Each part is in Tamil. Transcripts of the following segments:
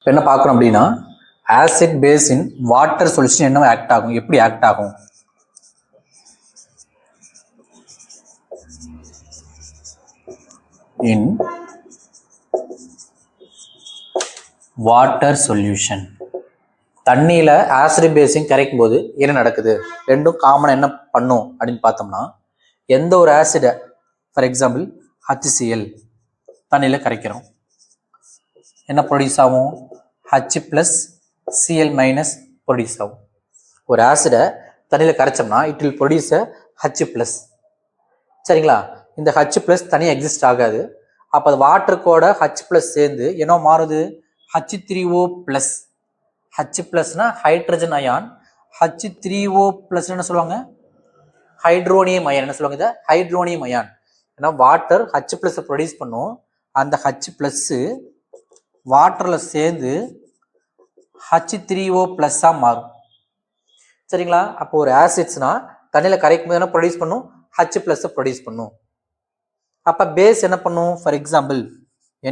இப்போ என்ன பார்க்குறோம் அப்படின்னா acid base in water solution என்ன ஆக்ட் ஆகும், எப்படி ஆக்ட் ஆகும்? இன் வாட்டர் சொல்யூஷன் தண்ணியில் ஆசிட் பேஸையும் கரைக்கும் போது என்ன நடக்குது, ரெண்டும் காமனாக என்ன பண்ணும் அப்படின்னு பார்த்தோம்னா, எந்த ஒரு ஆசிடை ஃபார் எக்ஸாம்பிள் HCl தண்ணியில் கரைக்கிறோம், என்ன ப்ரொடியூஸ் ஆகும்? H+Cl- ப்ரொடியூஸ் ஆகும். ஒரு ஆசிடை தண்ணியில் கரைச்சோம்னா இட் வில் ப்ரொடியூஸ் H+. சரிங்களா? இந்த H+ தனியாக எக்ஸிஸ்ட் ஆகாது. அப்போ அது வாட்டருக்கோட H+ சேர்ந்து என்ன மாறுது? H3O+. H+னா ஹைட்ரஜன் அயான், H3O+ என்ன சொல்லுவாங்க? Hydronium ion. என்ன சொல்லுவாங்க? இதை ஹைட்ரோனியம் அயான். ஏன்னா வாட்டர் H+ ப்ரொடியூஸ் பண்ணும், அந்த H+ வாட்டரில் சேர்ந்து H3O+ மாறும். சரிங்களா? அப்போ ஒரு ஆசிட்ஸ்னா தண்ணியில் கரைக்கும் போது என்ன ப்ரொடியூஸ் பண்ணும்? H+ ப்ரொடியூஸ் பண்ணும். அப்போ பேஸ் என்ன பண்ணும்? ஃபார் எக்ஸாம்பிள்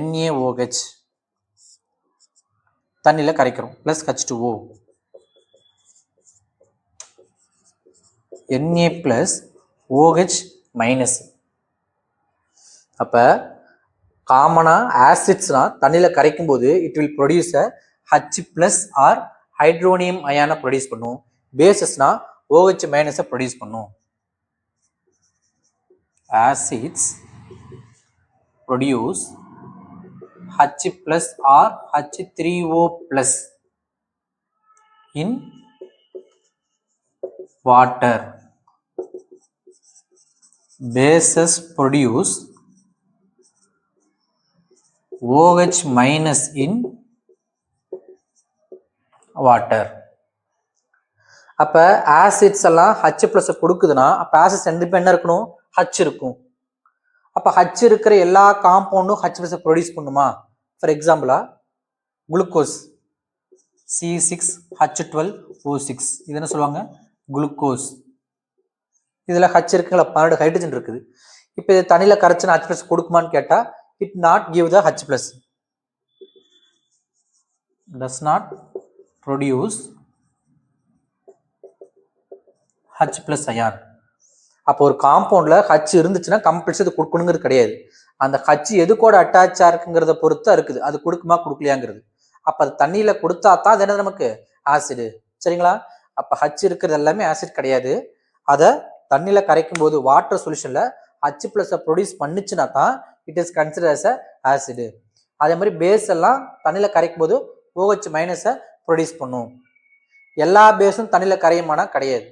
NaOH தண்ணியில் கரைக்கிறோம் ப்ளஸ் H2O, Na+OH-. அப்போ காமனாக ஆசிட்ஸ்னா தண்ணியில் கரைக்கும் போது it will produce H+ or hydronium அயானை ப்ரொடியூஸ் பண்ணும். பேசஸ்னா OH- ப்ரொடியூஸ் பண்ணும். Acids produce H+ or H3O+ in water. Bases produce OH- in water. அப்போ ஆசிட்ஸ் எல்லாம் H+ கொடுக்குதுன்னா அப்போ ஆசிட்ஸ் ரெண்டு என்ன இருக்கணும்? H இருக்கும். அப்போ H இருக்கிற எல்லா காம்பவுண்டும் H+ ப்ரொடியூஸ் பண்ணுமா? ஃபார் எக்ஸாம்பிளா குளுக்கோஸ் C6H12O6 இது என்ன சொல்லுவாங்க? குளுக்கோஸ். இதில் H இருக்குங்களா? 12 ஹைட்ரஜன் இருக்குது. இப்போ இது தண்ணியில் கரைச்சினா H+ கொடுக்குமான்னு கேட்டால் it not give the H+. Does not produce H+ ion. அப்போ ஒரு காம்பவுண்டில் H இருந்துச்சுன்னா கம்பல்சரி அது கொடுக்கணுங்கிறது கிடையாது. அந்த H எது கூட அட்டாச்சாக இருக்குங்கிறத பொறுத்து இருக்குது, அது கொடுக்குமா கொடுக்கலையாங்கிறது. அப்போ அது தண்ணியில் கொடுத்தா தான் அது என்ன நமக்கு ஆசிடு. சரிங்களா? அப்போ H இருக்கிறது எல்லாமே ஆசிட் கிடையாது. அதை தண்ணியில் கரைக்கும் போது வாட்டர் சொல்யூஷனில் H+ ப்ரொடியூஸ் பண்ணிச்சுன்னா தான் it is consider as acid. அதே மாதிரி பேஸ் எல்லாம் தண்ணியில் கரைக்கும் போது OH- ப்ரொடியூஸ் பண்ணும். எல்லா பேஸும் தண்ணியில் கரையுமானா கிடையாது.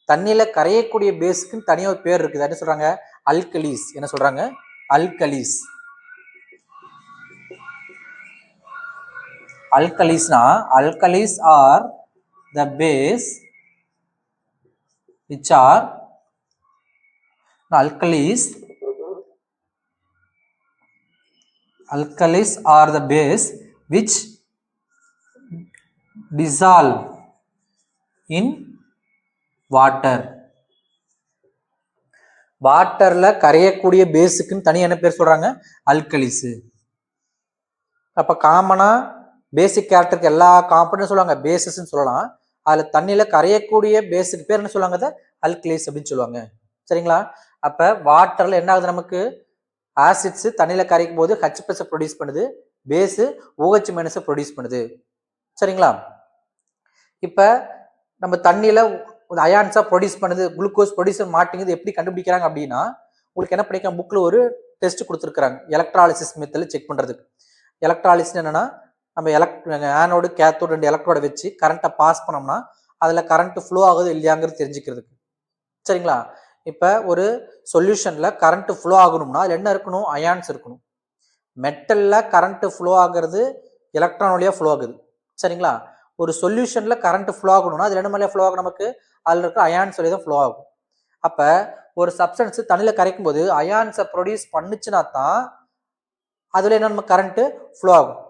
தண்ணியில் கரையக்கூடிய பேஸுக்குன்னு தனியாக ஒரு பேர் இருக்குது. என்ன சொல்றாங்க? அல்கலீஸ். என்ன சொல்றாங்க? அல்கலீஸ். அல்கலீஸ்னா alkalis are the base which are alkalis are the base which dissolve in water. வாட்டர்ல கரையக்கூடிய பேஸுக்குன்னு தனியாக என்ன பேர் சொல்றாங்க? அல்கலிஸ். அப்ப காமனா பேசிக் கேரக்டருக்கு எல்லா காம்பவுண்டும் சொல்லுவாங்க பேசஸ்ன்னு சொல்லலாம். அதுல தண்ணியில கரையக்கூடிய பேஸுக்கு பேர் என்ன சொல்லுவாங்க? அதை அல்கலிஸ் அப்படின்னு சொல்லுவாங்க. சரிங்களா? அப்ப வாட்டர்ல என்ன ஆகுது? நமக்கு ஆசிட்ஸ் தண்ணியில கரைக்கும் போது H+ ப்ரொடியூஸ் பண்ணுது, பேஸ் OH- ப்ரொடியூஸ் பண்ணுது. சரிங்களா? இப்ப நம்ம தண்ணியில அயான்ஸா ப்ரொடியூஸ் பண்ணுது, குளுக்கோஸ் ப்ரொடியூஸ் மாட்டேங்குது எப்படி கண்டுபிடிக்கிறாங்க அப்படின்னா, உங்களுக்கு என்ன படிக்கும் புக்ல ஒரு டெஸ்ட் கொடுத்துருக்காங்க எலக்ட்ராலிசிஸ் மெத்தட்ல செக் பண்றதுக்கு. எலக்ட்ராலிசிஸ் என்னன்னா, நம்ம ஆனோடு கேத்தோடு 2 எலக்ட்ரோட வச்சு கரண்ட்டை பாஸ் பண்ணோம்னா அதுல கரண்ட் ஃப்ளோ ஆகுது இல்லையாங்கிறது தெரிஞ்சுக்கிறதுக்கு. சரிங்களா? இப்ப ஒரு சொல்யூஷன்ல கரண்ட் ஃப்ளோ ஆகணும்னா அதுல என்ன இருக்கணும்? அயான்ஸ் இருக்கணும். மெட்டல்ல கரண்ட் ஃப்ளோ ஆகுறது எலக்ட்ரான் வழியா ஃப்ளோ ஆகுது. சரிங்களா? ஒரு சொல்யூஷன்ல கரண்ட் ஃப்ளோ ஆகணும்னா அது என்ன மாதிரியா ஃப்ளோ ஆகும்? நமக்கு அதுல இருக்க அயான்ஸ் வழியா தான் ஃப்ளோ ஆகும். அப்ப ஒரு சப்ஸ்டன்ஸ் தண்ணியில கரைக்கும் போது அயான்ஸை ப்ரொடியூஸ் பண்ணுச்சுன்னா தான் அதுல என்ன நம்ம கரண்ட் ஃப்ளோ ஆகும்.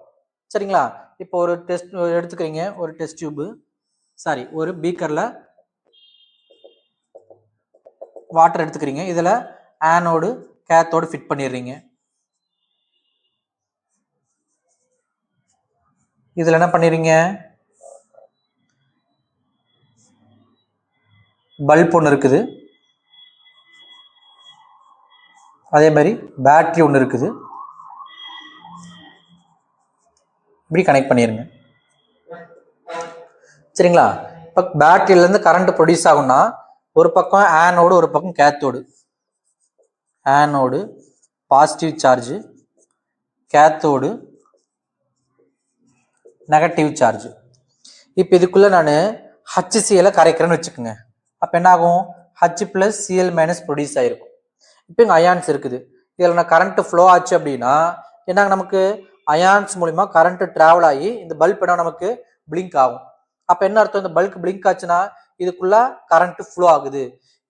சரிங்களா? இப்போ ஒரு டெஸ்ட் எடுத்துக்கிறீங்க, ஒரு டெஸ்ட் டியூப் ஒரு பீக்கர்ல வாட்டர் எடுத்துக்கிறீங்க, இதுல ஆனோடு கேத்தோடு ஃபிட் பண்ணிடுறீங்க. இதில் என்ன பண்ணிடுறீங்க, பல்ப் ஒன்று இருக்குது, அதே மாதிரி பேட்டரி ஒன்று இருக்குது, இப்படி கனெக்ட் பண்ணிடுங்க. சரிங்களா? இப்போ பேட்டரியிலேருந்து கரண்ட் ப்ரொடியூஸ் ஆகும்னா ஒரு பக்கம் ஆனோடு ஒரு பக்கம் cathode. Anode positive charge, cathode negative charge. இப்போ இதுக்குள்ள நான் HCl கரைக்கிறேன்னு வச்சுக்கோங்க. அப்போ என்ன ஆகும், H + Cl- ப்ரொடியூஸ் ஆகிருக்கும். இப்போ இங்கே அயான்ஸ் இருக்குது, இதில் நான் கரண்ட் ஃப்ளோ ஆச்சு அப்படின்னா என்ன, நமக்கு அயான்ஸ் மூலிமா கரண்ட் டிராவல் ஆகி இந்த பல்ப் என்ன நமக்கு பிளிங்க் ஆகும். அப்போ என்ன அர்த்தம், இந்த பல்ப் பிளிங்க் ஆச்சுன்னா இதுக்குள்ள கரண்ட் ஃப்ளோ ஆகுது.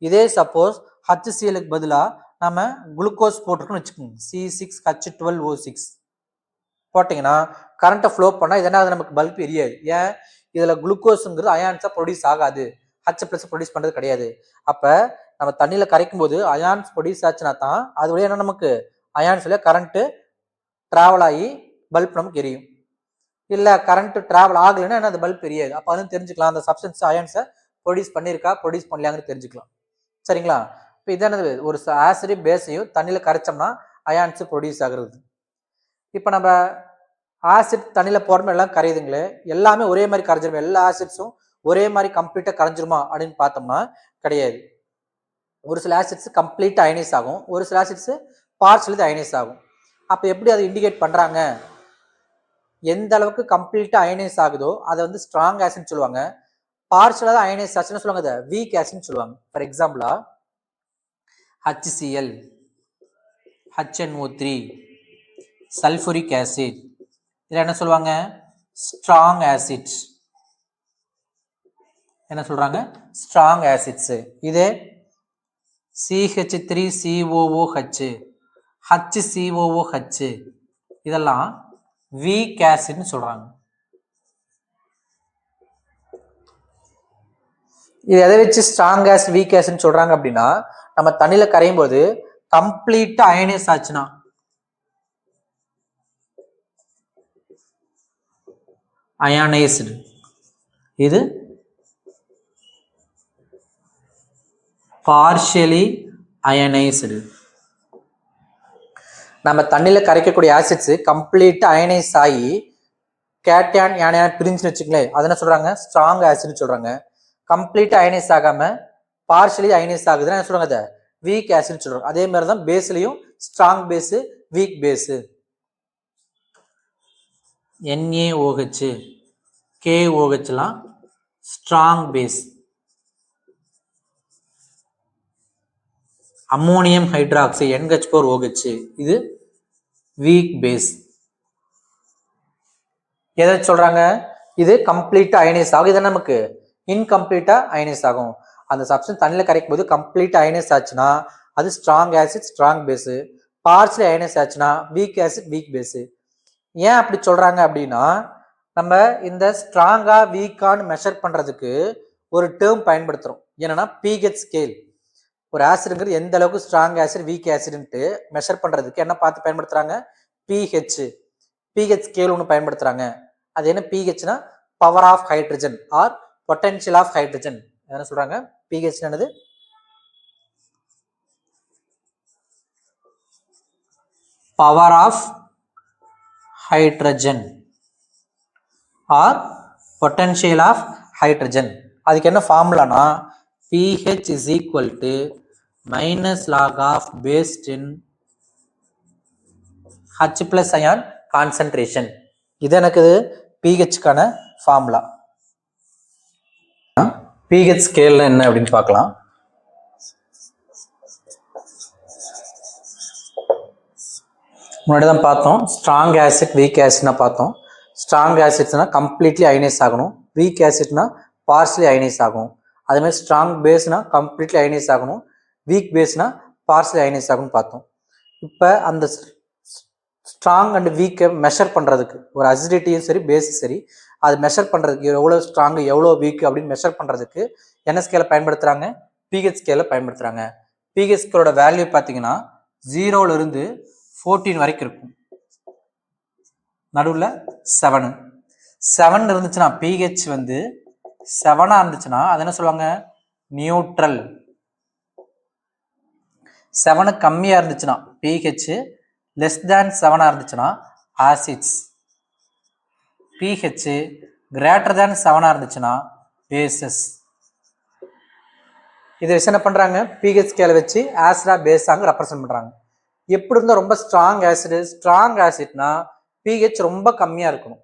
இதே சப்போஸ் HClக்கு பதிலாக நம்ம குளுக்கோஸ் போட்டிருக்கோன்னு வச்சுக்கோங்க, C6H12O6 போட்டிங்கன்னா கரண்ட்டை ஃப்ளோ பண்ணால் இது என்ன ஆகுது, நமக்கு பல்ப் எரியாது. ஏன், இதில் குளுக்கோஸுங்கிறது அயான்ஸாக ப்ரொடியூஸ் ஆகாது, H+ ப்ரொடியூஸ் பண்ணுறது கிடையாது. அப்போ நம்ம தண்ணியில் கரைக்கும் போது அயான்ஸ் ப்ரொடியூஸ் ஆச்சுன்னா தான் அது வழியாக என்ன நமக்கு அயான்ஸில் கரண்ட்டு ட்ராவல் ஆகி பல்ப் நமக்கு எரியும். இல்லை கரண்ட் ட்ராவல் ஆகலைன்னா என்ன, அந்த பல்ப் எரியாது. அப்போ அதுவும் தெரிஞ்சுக்கலாம், அந்த சப்ஸ்டன்ஸ் அயான்ஸை ப்ரொடியூஸ் பண்ணியிருக்கா ப்ரொடியூஸ் பண்ணலாங்கன்னு தெரிஞ்சுக்கலாம். சரிங்களா? இப்போ இதானது, ஒரு ஆசிடையும் பேஸையும் தண்ணியில் கரைச்சோம்னா அயான்ஸு ப்ரொடியூஸ் ஆகுறது. இப்போ நம்ம ஆசிட் தண்ணியில் போடுறோம் எல்லாம் கரையுதுங்களே, எல்லாமே ஒரே மாதிரி கரைஞ்சிருமா, எல்லா ஆசிட்ஸும் ஒரே மாதிரி கம்ப்ளீட்டாக கரைஞ்சிருமா அப்படின்னு பார்த்தோம்னா கிடையாது. ஒரு சில ஆசிட்ஸ் கம்ப்ளீட்டாக அயனைஸ் ஆகும், ஒரு சில ஆசிட்ஸ் பார்ஷியலி அயனைஸ் ஆகும். அப்போ எப்படி அதை இண்டிகேட் பண்ணுறாங்க, எந்த அளவுக்கு கம்ப்ளீட்டாக அயனைஸ் ஆகுதோ அதை வந்து ஸ்ட்ராங் ஆசிட்னு சொல்லுவாங்க, பார்ஷியலாக அயனைஸ் ஆச்சுன்னு சொல்லுவாங்க, அதை வீக் ஆசிட்னு சொல்லுவாங்க. ஃபார் எக்ஸாம்பிளா HCl, HNO3, சல்ஃபூரிக் ஆசிட், இதில் என்ன சொல்லுவாங்க, ஸ்ட்ராங் ஆசிட்ஸ். என்ன சொல்றாங்க, ஸ்ட்ராங் ஆசிட்ஸ். இதே CH3COOH, HCOOH இதெல்லாம் வீக் ஆசிட்னு சொல்றாங்க. இது எதை வச்சு ஸ்ட்ராங் ஆசிட் வீக் ஆசிட்னு சொல்றாங்க அப்படின்னா, நம்ம தண்ணியில் கரையும் போது கம்ப்ளீட்டா அயனைஸ் ஆச்சுன்னா, அயானைஸ்டு, இது பார்ஷியலி அயனைஸ்டு. நம்ம தண்ணியில் கரைக்கக்கூடிய ஆசிட்ஸ் கம்ப்ளீட்டா அயனைஸ் ஆகி கேட்யான் யானையான பிரிஞ்சுன்னு வச்சுங்களேன், அதை என்ன சொல்றாங்க, ஸ்ட்ராங் ஆசிட்னு சொல்றாங்க. கம்ப்ளீட்டா அயனைஸ் ஆகாம பார்ஷியலி அயனைஸ் ஆகுதுன்னா என்ன சொல்றாங்க, அதை வீக் ஆசிட்னு சொல்றாங்க. அதே மாதிரி தான் பேஸ்லயும் strong base weak base. NaOH, KOHலாம் strong base. Ammonium hydroxide NH4OH இது வீக் பேஸ். எதை சொல்றாங்க, இது கம்ப்ளீட்டா அயனைஸ் ஆகும், இது நமக்கு இன்கம்ப்ளீட்டா அயனைஸ் ஆகும். அந்த சப்ஸ்டன்ஸ் தண்ணியில் கரைக்கும் போது கம்ப்ளீட்டா அயனைஸ் ஆச்சுன்னா அது strong acid strong base, partially ionise ஆச்சுன்னா வீக் ஆசிட் வீக் பேஸ். ஏன் அப்படி சொல்றாங்க அப்படின்னா, நம்ம இந்த ஸ்ட்ராங்கா வீக்கான்னு மெஷர் பண்றதுக்கு ஒரு டேர்ம் பயன்படுத்துறோம், என்னன்னா pH ஸ்கேல். ஒரு ஆசிட்ங்கிறது எந்த அளவுக்கு ஸ்ட்ராங் ஆசிட் வீக் ஆசிட்ன்ட்டு மெஷர் பண்றதுக்கு என்ன பார்த்து பயன்படுத்துறாங்க, pH ஸ்கேல் ஒன்று பயன்படுத்துறாங்க. அது என்ன pHனா power of hydrogen or potential of hydrogen. என்ன சொல்றாங்க, pH என்னது, power of hydrogen or potential of hydrogen. அதுக்கு என்ன ஃபார்முலானா pH is equal to minus log of base 10 H plus ion concentration. இது எனக்கு pHக்கான ஃபார்முலா. pH ஸ்கேல் என்ன அப்படின்னு பார்க்கலாம். முன்னாடி தான் பார்த்தோம், ஸ்ட்ராங் ஆசிட் வீக் ஆசிட்னா பார்த்தோம். ஸ்ட்ராங் ஆசிட்ஸ்னா கம்ப்ளீட்லி அயனைஸ் ஆகணும், வீக் ஆசிட்னா பார்ஷியலி அயனைஸ் ஆகும். அதே மாதிரி ஸ்ட்ராங் பேஸ்னா கம்ப்ளீட்லி அயனைஸ் ஆகணும், வீக் பேஸ்னா பார்ஷியலி அயனைஸ் ஆகும்னு பார்த்தோம். இப்போ அந்த ஸ்ட்ராங் அண்ட் வீக்கை மெஷர் பண்ணுறதுக்கு ஒரு அசிடிட்டியும் சரி பேஸும் சரி, அது மெஷர் பண்ணுறதுக்கு எவ்வளோ ஸ்ட்ராங்கு எவ்வளோ வீக் அப்படின்னு மெஷர் பண்ணுறதுக்கு என்ன ஸ்கேலை பயன்படுத்துகிறாங்க, pH ஸ்கேலை பயன்படுத்துகிறாங்க. pH ஸ்கேலோட வேல்யூ பார்த்தீங்கன்னா 0லிருந்து 14 வரைக்கும் இருக்கும், நடுவில் 7. 7 இருந்துச்சுன்னா pH வந்து 7 இருந்துச்சுன்னா அது என்ன சொல்லுவாங்க நியூட்ரல். 7 கம்மியா இருந்துச்சுன்னா pH less than 7 இருந்துச்சுன்னா acids. pH greater than 7 இருந்துச்சுன்னா bases. இதை வச்சு என்ன பண்றாங்க pH ஸ்கேலை வச்சு ஆசிடா பேஸாங்க ரெப்ரசென்ட் பண்றாங்க. எப்படி இருந்தால் ரொம்ப ஸ்ட்ராங் ஆசிட்னா pH ரொம்ப கம்மியா இருக்கணும்.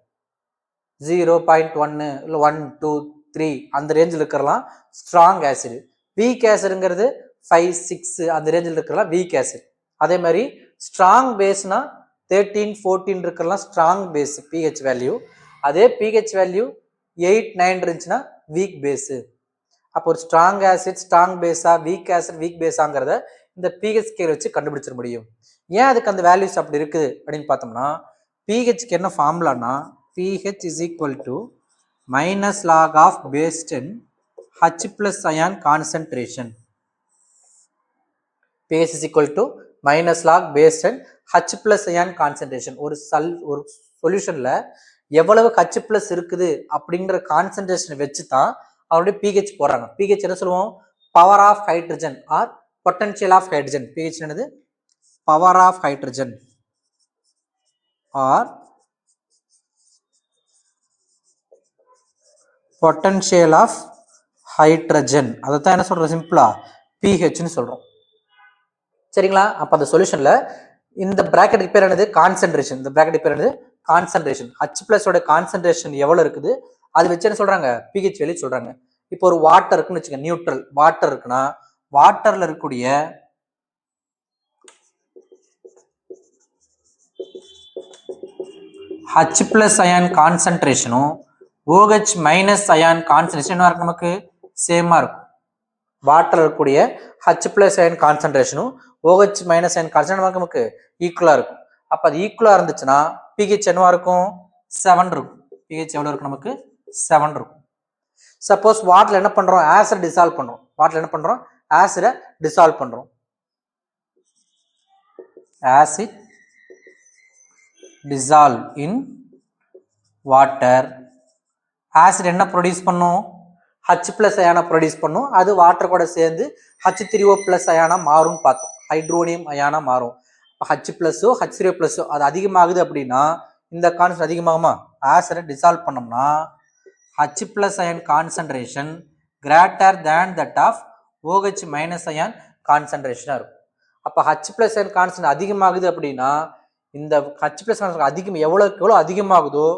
0.1 இல்லை 1 2 3 அந்த ரேஞ்சில் இருக்கிறலாம் ஸ்ட்ராங் ஆசிட். வீக் ஆசிடுங்கிறது 5 6 அந்த ரேஞ்சில் இருக்கிறலாம் வீக் ஆசிட். அதே மாதிரி ஸ்ட்ராங் பேஸ்னா 13 14 இருக்கிறலாம் ஸ்ட்ராங் பேஸ் pH வேல்யூ. அதே pH வேல்யூ 8 9 இருந்துச்சுன்னா வீக் பேஸு. அப்போ ஒரு ஸ்ட்ராங் ஆசிட் ஸ்ட்ராங் பேஸா வீக் ஆசிட் வீக் பேஸாங்கிறத இந்த pH ஸ்கேல் வச்சு கண்டுபிடிச்சிட முடியும். ஏன் அதுக்கு அந்த வேல்யூஸ் அப்படி இருக்குது அப்படின்னு பார்த்தோம்னா pHக்கு என்ன ஃபார்முலானா pH is equal to minus log of base 10 H plus ion concentration. pH is equal to minus log base 10 H plus ion concentration. ஒரு சொல்யூஷன்ல எவ்வளவு H plus இருக்குது அப்படிங்கிற கான்சன்ட்ரேஷன் வச்சு தான் அவருடைய pH போடுறாங்க. pH என்ன சொல்லுவோம் power of hydrogen or potential of hydrogen. pH என்னது power of hydrogen or potential of hydrogen. அதை தான் என்ன சொல்றோம் சிம்பிளா pHன்னு சொல்றோம். சரிங்களா? அப்போ அந்த சொல்யூஷன்ல இந்த பிராக்கெட்டுக்கு பேர் என்னது கான்சன்ட்ரேஷன். இந்த பிராக்கெட்டுக்கு பேர் என்னது கான்சன்ட்ரேஷன். H பிளஸோட கான்சன்ட்ரேஷன் எவ்வளவு இருக்குது அது வச்சு என்ன சொல்றாங்க pH வேல்யூ சொல்றாங்க. இப்போ ஒரு வாட்டர் இருக்குன்னு வச்சுக்கோங்க, நியூட்ரல் வாட்டர் இருக்குன்னா வாட்டர்ல இருக்கக்கூடிய H பிளஸ் அயான் கான்சன்ட்ரேஷனும் OH மைனஸ் அயான் கான்சன்ட்ரேஷன் என்ன இருக்கும் நமக்கு சேமா இருக்கும். வாட்டர்ல இருக்கக்கூடிய H பிளஸ் அயன் கான்சன்ட்ரேஷனும் OH மைனஸ் அயன் கான்சன்ட்ரேஷன் நமக்கு ஈக்குவலா இருக்கும். அப்ப அது ஈக்குவலா இருந்துச்சுன்னா pH என்னவா இருக்கும் 7 இருக்கும். pH எவ்வளவு இருக்கும் நமக்கு 7 இருக்கும். சப்போஸ் வாட்டர்ல என்ன பண்றோம் ஆசிட் டிசால்வ் பண்றோம். வாட்டர்ல என்ன பண்றோம் ஆசிட டிசால்வ் பண்றோம். Acid dissolve in water. Acid என்ன ப்ரொடியூஸ் பண்ணும் H பிளஸ் அயானா ப்ரொடியூஸ் பண்ணும். அது வாட்டர் கூட சேர்ந்து H3O பிளஸ் அயானா மாறும் பார்த்தோம். ஹைட்ரோனியம் அயானா மாறும். H பிளஸோ H3O பிளஸோ அது அதிகமாகுது அப்படின்னா இந்த கான்சன்ட்ரேஷன் அதிகமாகுமா ஆசிடை டிசால்வ் பண்ணோம்னா H plus ion concentration greater than that of OH minus ion கான்சன்ட்ரேஷனாக இருக்கும். அப்போ H பிளஸ் அயன் கான்சன்ட்ரேஷன் அதிகமாகுது அப்படின்னா இந்த H பிளஸ் கான்சன்ட்ரேஷன் அதிகம் எவ்வளோ அதிகமாகுதோ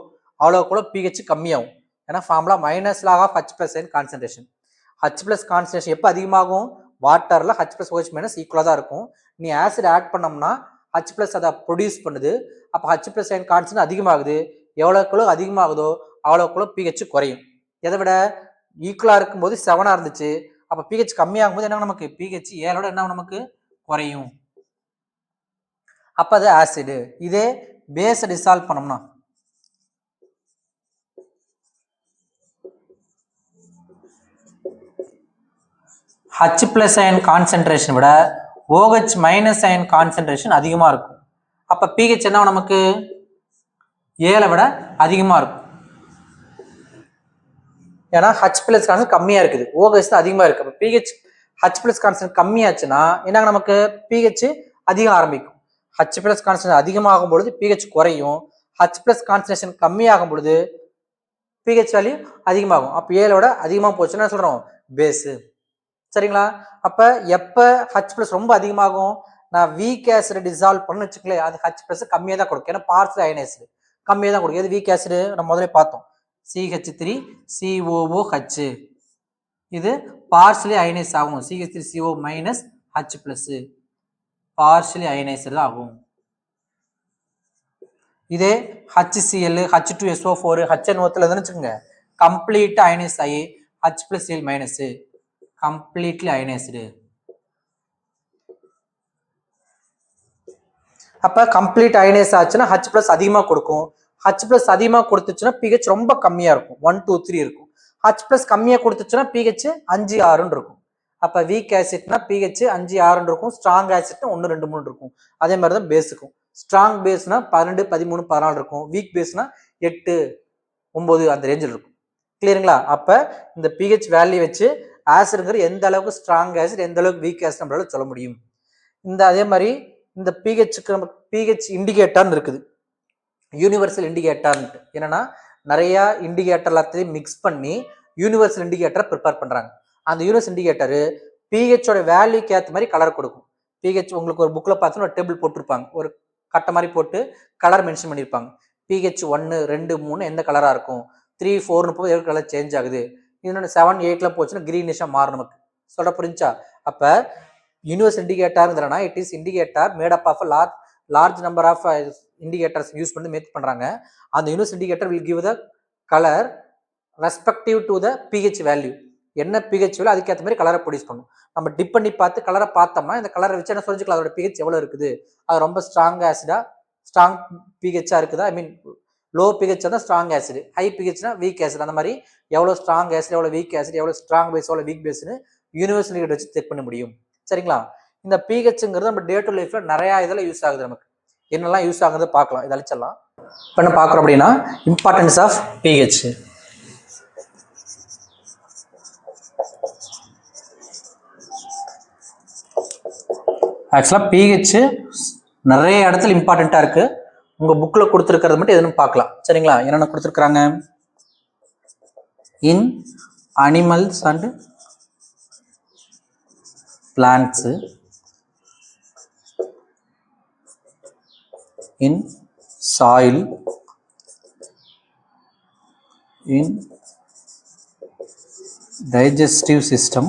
அவ்வளோக்கு pH கம்மியாகும். ஏன்னா formula minus log of H plus ion concentration. H plus concentration எப்போ அதிகமாகும் வாட்டர்ல H பிளஸ் OH மைனஸ் ஈக்குவலாக தான் இருக்கும். நீ ஆசிட் ஆட் பண்ணோம்னா H பிளஸ் அதை ப்ரொடியூஸ் பண்ணுது. அப்போ H பிளஸ் அயன் கான்சன்ட்ரேஷன் அதிகமாகுது. எவ்வளோக்குள்ள அதிகமாகுதோ அவ்வளோக்குள்ள pH குறையும். எதை விட ஈக்குவலா இருக்கும்போது 7 இருந்துச்சு. அப்போ pH கம்மியாகும் போது என்ன நமக்கு pH 7 என்ன நமக்கு குறையும். அப்ப அது ஆசிட். இதே பேஸ் டிசால்வ் பண்ணோம்னா H பிளஸ் அயன் கான்சன்ட்ரேஷன் விட OH மைனஸ் அயன் கான்சன்ட்ரேஷன் அதிகமா இருக்கும். அப்ப pH என்ன நமக்கு 7 விட அதிகமா இருக்கும். ஏன்னா H பிளஸ் கான்சன்ட்ரேஷன் கம்மியா இருக்குது, OH தான் அதிகமா இருக்கு. அப்ப pH H பிளஸ் கான்சன்ட்ரேஷன் கம்மியாச்சுன்னா என்ன நமக்கு pH அதிகம் ஆரம்பிக்கும். H பிளஸ் கான்சன்ட்ரேஷன் அதிகமாகும் பொழுது pH குறையும். H பிளஸ் கான்சன்ட்ரேஷன் கம்மியாகும் பொழுது pH வேல்யூ அதிகமாகும். அப்ப 7 விட அதிகமா போச்சுன்னா சொல்றோம் பேஸ். சரிங்களா? அப்ப எப்ப H பிளஸ் ரொம்ப அதிகமாகும் நான் வீக் ஆசிட் டிசால்வ் பண்ணு வச்சுக்கல அது H பிளஸ் கம்மியா தான் கொடுக்கும். ஏன்னா பார்ஷியல் அயனைஸ்டு கம்மியா தான் கொடுக்கும். எது வீக் ஆசிட் நம்ம முதல்ல பார்த்தோம் CH3 COOH இது பார்ஷியலி அயனைஸ் ஆகும். CH3CO minus H plus partially ionised ஆகும். இதே HCl H2SO4 HNO3 வச்சுக்கோங்க கம்ப்ளீட் அயனைஸ் ஆகி H plus Cl minus completely ionised. அப்ப கம்ப்ளீட் அயனைஸ் ஆச்சுன்னா H பிளஸ் அதிகமா கொடுக்கும். H பிளஸ் அதிகமா கொடுத்துச்சுன்னா pH ரொம்ப கம்மியா இருக்கும் 1 2 3 இருக்கும். H பிளஸ் கம்மியா கொடுத்துச்சுன்னா pH 5 6 இருக்கும். அப்ப வீக் ஆசிட்னா pH 5 6 இருக்கும். ஸ்ட்ராங் ஆசிட்னா 1 2 3 இருக்கும். அதே மாதிரிதான் பேஸுக்கும் ஸ்ட்ராங் பேஸ்னா 12 13 14 இருக்கும். வீக் பேஸ்னா 8 9 அந்த ரேஞ்சில் இருக்கும். கிளியருங்களா? அப்போ இந்த பிஹெச் வேல்யூ வச்சு ஆசிட்ங்கிற எந்த அளவுக்கு ஸ்ட்ராங் ஆசிட் எந்த அளவுக்கு வீக் ஆசிட் நம்மளால சொல்ல முடியும். இந்த அதே மாதிரி இந்த பிஹெச்சுக்கு நமக்கு பிஹெச் இண்டிகேட்டர்னு இருக்குது, யூனிவர்சல் இண்டிகேட்டர்ன்ட்டு. என்னன்னா நிறைய இண்டிகேட்டர் எல்லாத்தையும் மிக்ஸ் பண்ணி யூனிவர்சல் இண்டிகேட்டரை ப்ரிப்பேர் பண்றாங்க. அந்த யூனிவர்சல் இண்டிகேட்டரு பிஹெச்சோட வேல்யூக்கு ஏற்ற மாதிரி கலர் கொடுக்கும். பிஹெச் உங்களுக்கு ஒரு புக்கில் பார்த்தோன்னா ஒரு டேபிள் போட்டிருப்பாங்க, ஒரு கட்டை மாதிரி போட்டு கலர் மென்ஷன் பண்ணியிருப்பாங்க. பிஹெச் 1, 2, 3 எந்த கலராக இருக்கும், 3, 4 போது எவ்வளோ கலர் சேஞ்ச் ஆகுது, இன்னொன்று 7, 8 போச்சுன்னா கிரீனிஷாக மாறும். நமக்கு சொல்ல புரிஞ்சா? அப்போ யூனிவர்சல் இண்டிகேட்டர்ங்கிறனா it is indicator made up of large number of indicators use பண்ணி மேக் பண்ணுறாங்க. அந்த universal indicator will give the colour respective to the pH value. என்ன பிஹெச் வேல்யூ அதுக்கேற்ற மாதிரி கலரை ப்ரொடியூஸ் பண்ணும். நம்ம டிப் பண்ணி பார்த்து கலரை பார்த்தோம்னா இந்த கலரை வச்சு என்ன சொல்லிக்கலாம், அதோட பிஹெச் எவ்வளோ இருக்குது, அது ரொம்ப ஸ்ட்ராங் ஆசிடா ஸ்ட்ராங் பிஹெச்சாக இருக்குதா, ஐ மீன் லோ பிஹெச் தான் ஸ்ட்ராங் ஆசிட், ஹை பிஹெச்னா வீக் ஆசிட். அந்த மாதிரி எவ்வளோ ஸ்ட்ராங் ஆசிட் எவ்வளோ வீக் ஆசிட், எவ்வளோ ஸ்ட்ராங் பேஸ் எவ்வளோ வீக் பேஸ்னு யூனிவர்சல் இண்டிகேட்டர் வச்சு செக் பண்ண முடியும். சரிங்களா? இந்த பிஹெச்ங்கிறது நம்ம டே டு லைஃப்ல நிறைய இதில் யூஸ் ஆகுது. நமக்கு என்னெல்லாம் யூஸ் ஆகுது பார்க்கலாம், இதை அழிச்சிடலாம். இப்போ என்ன பார்க்குறோம் அப்படின்னா இம்பார்ட்டன்ஸ் ஆஃப் பிஹெச். ஆக்சுவலாக பிஹெச் நிறைய இடத்துல இம்பார்ட்டண்ட்டாக இருக்குது. உங்கள் புக்கில் கொடுத்துருக்கிறது மட்டும் எதுன்னு பார்க்கலாம். சரிங்களா? என்னென்ன கொடுத்துருக்குறாங்க, இன் animals and plants, in soil, in digestive system,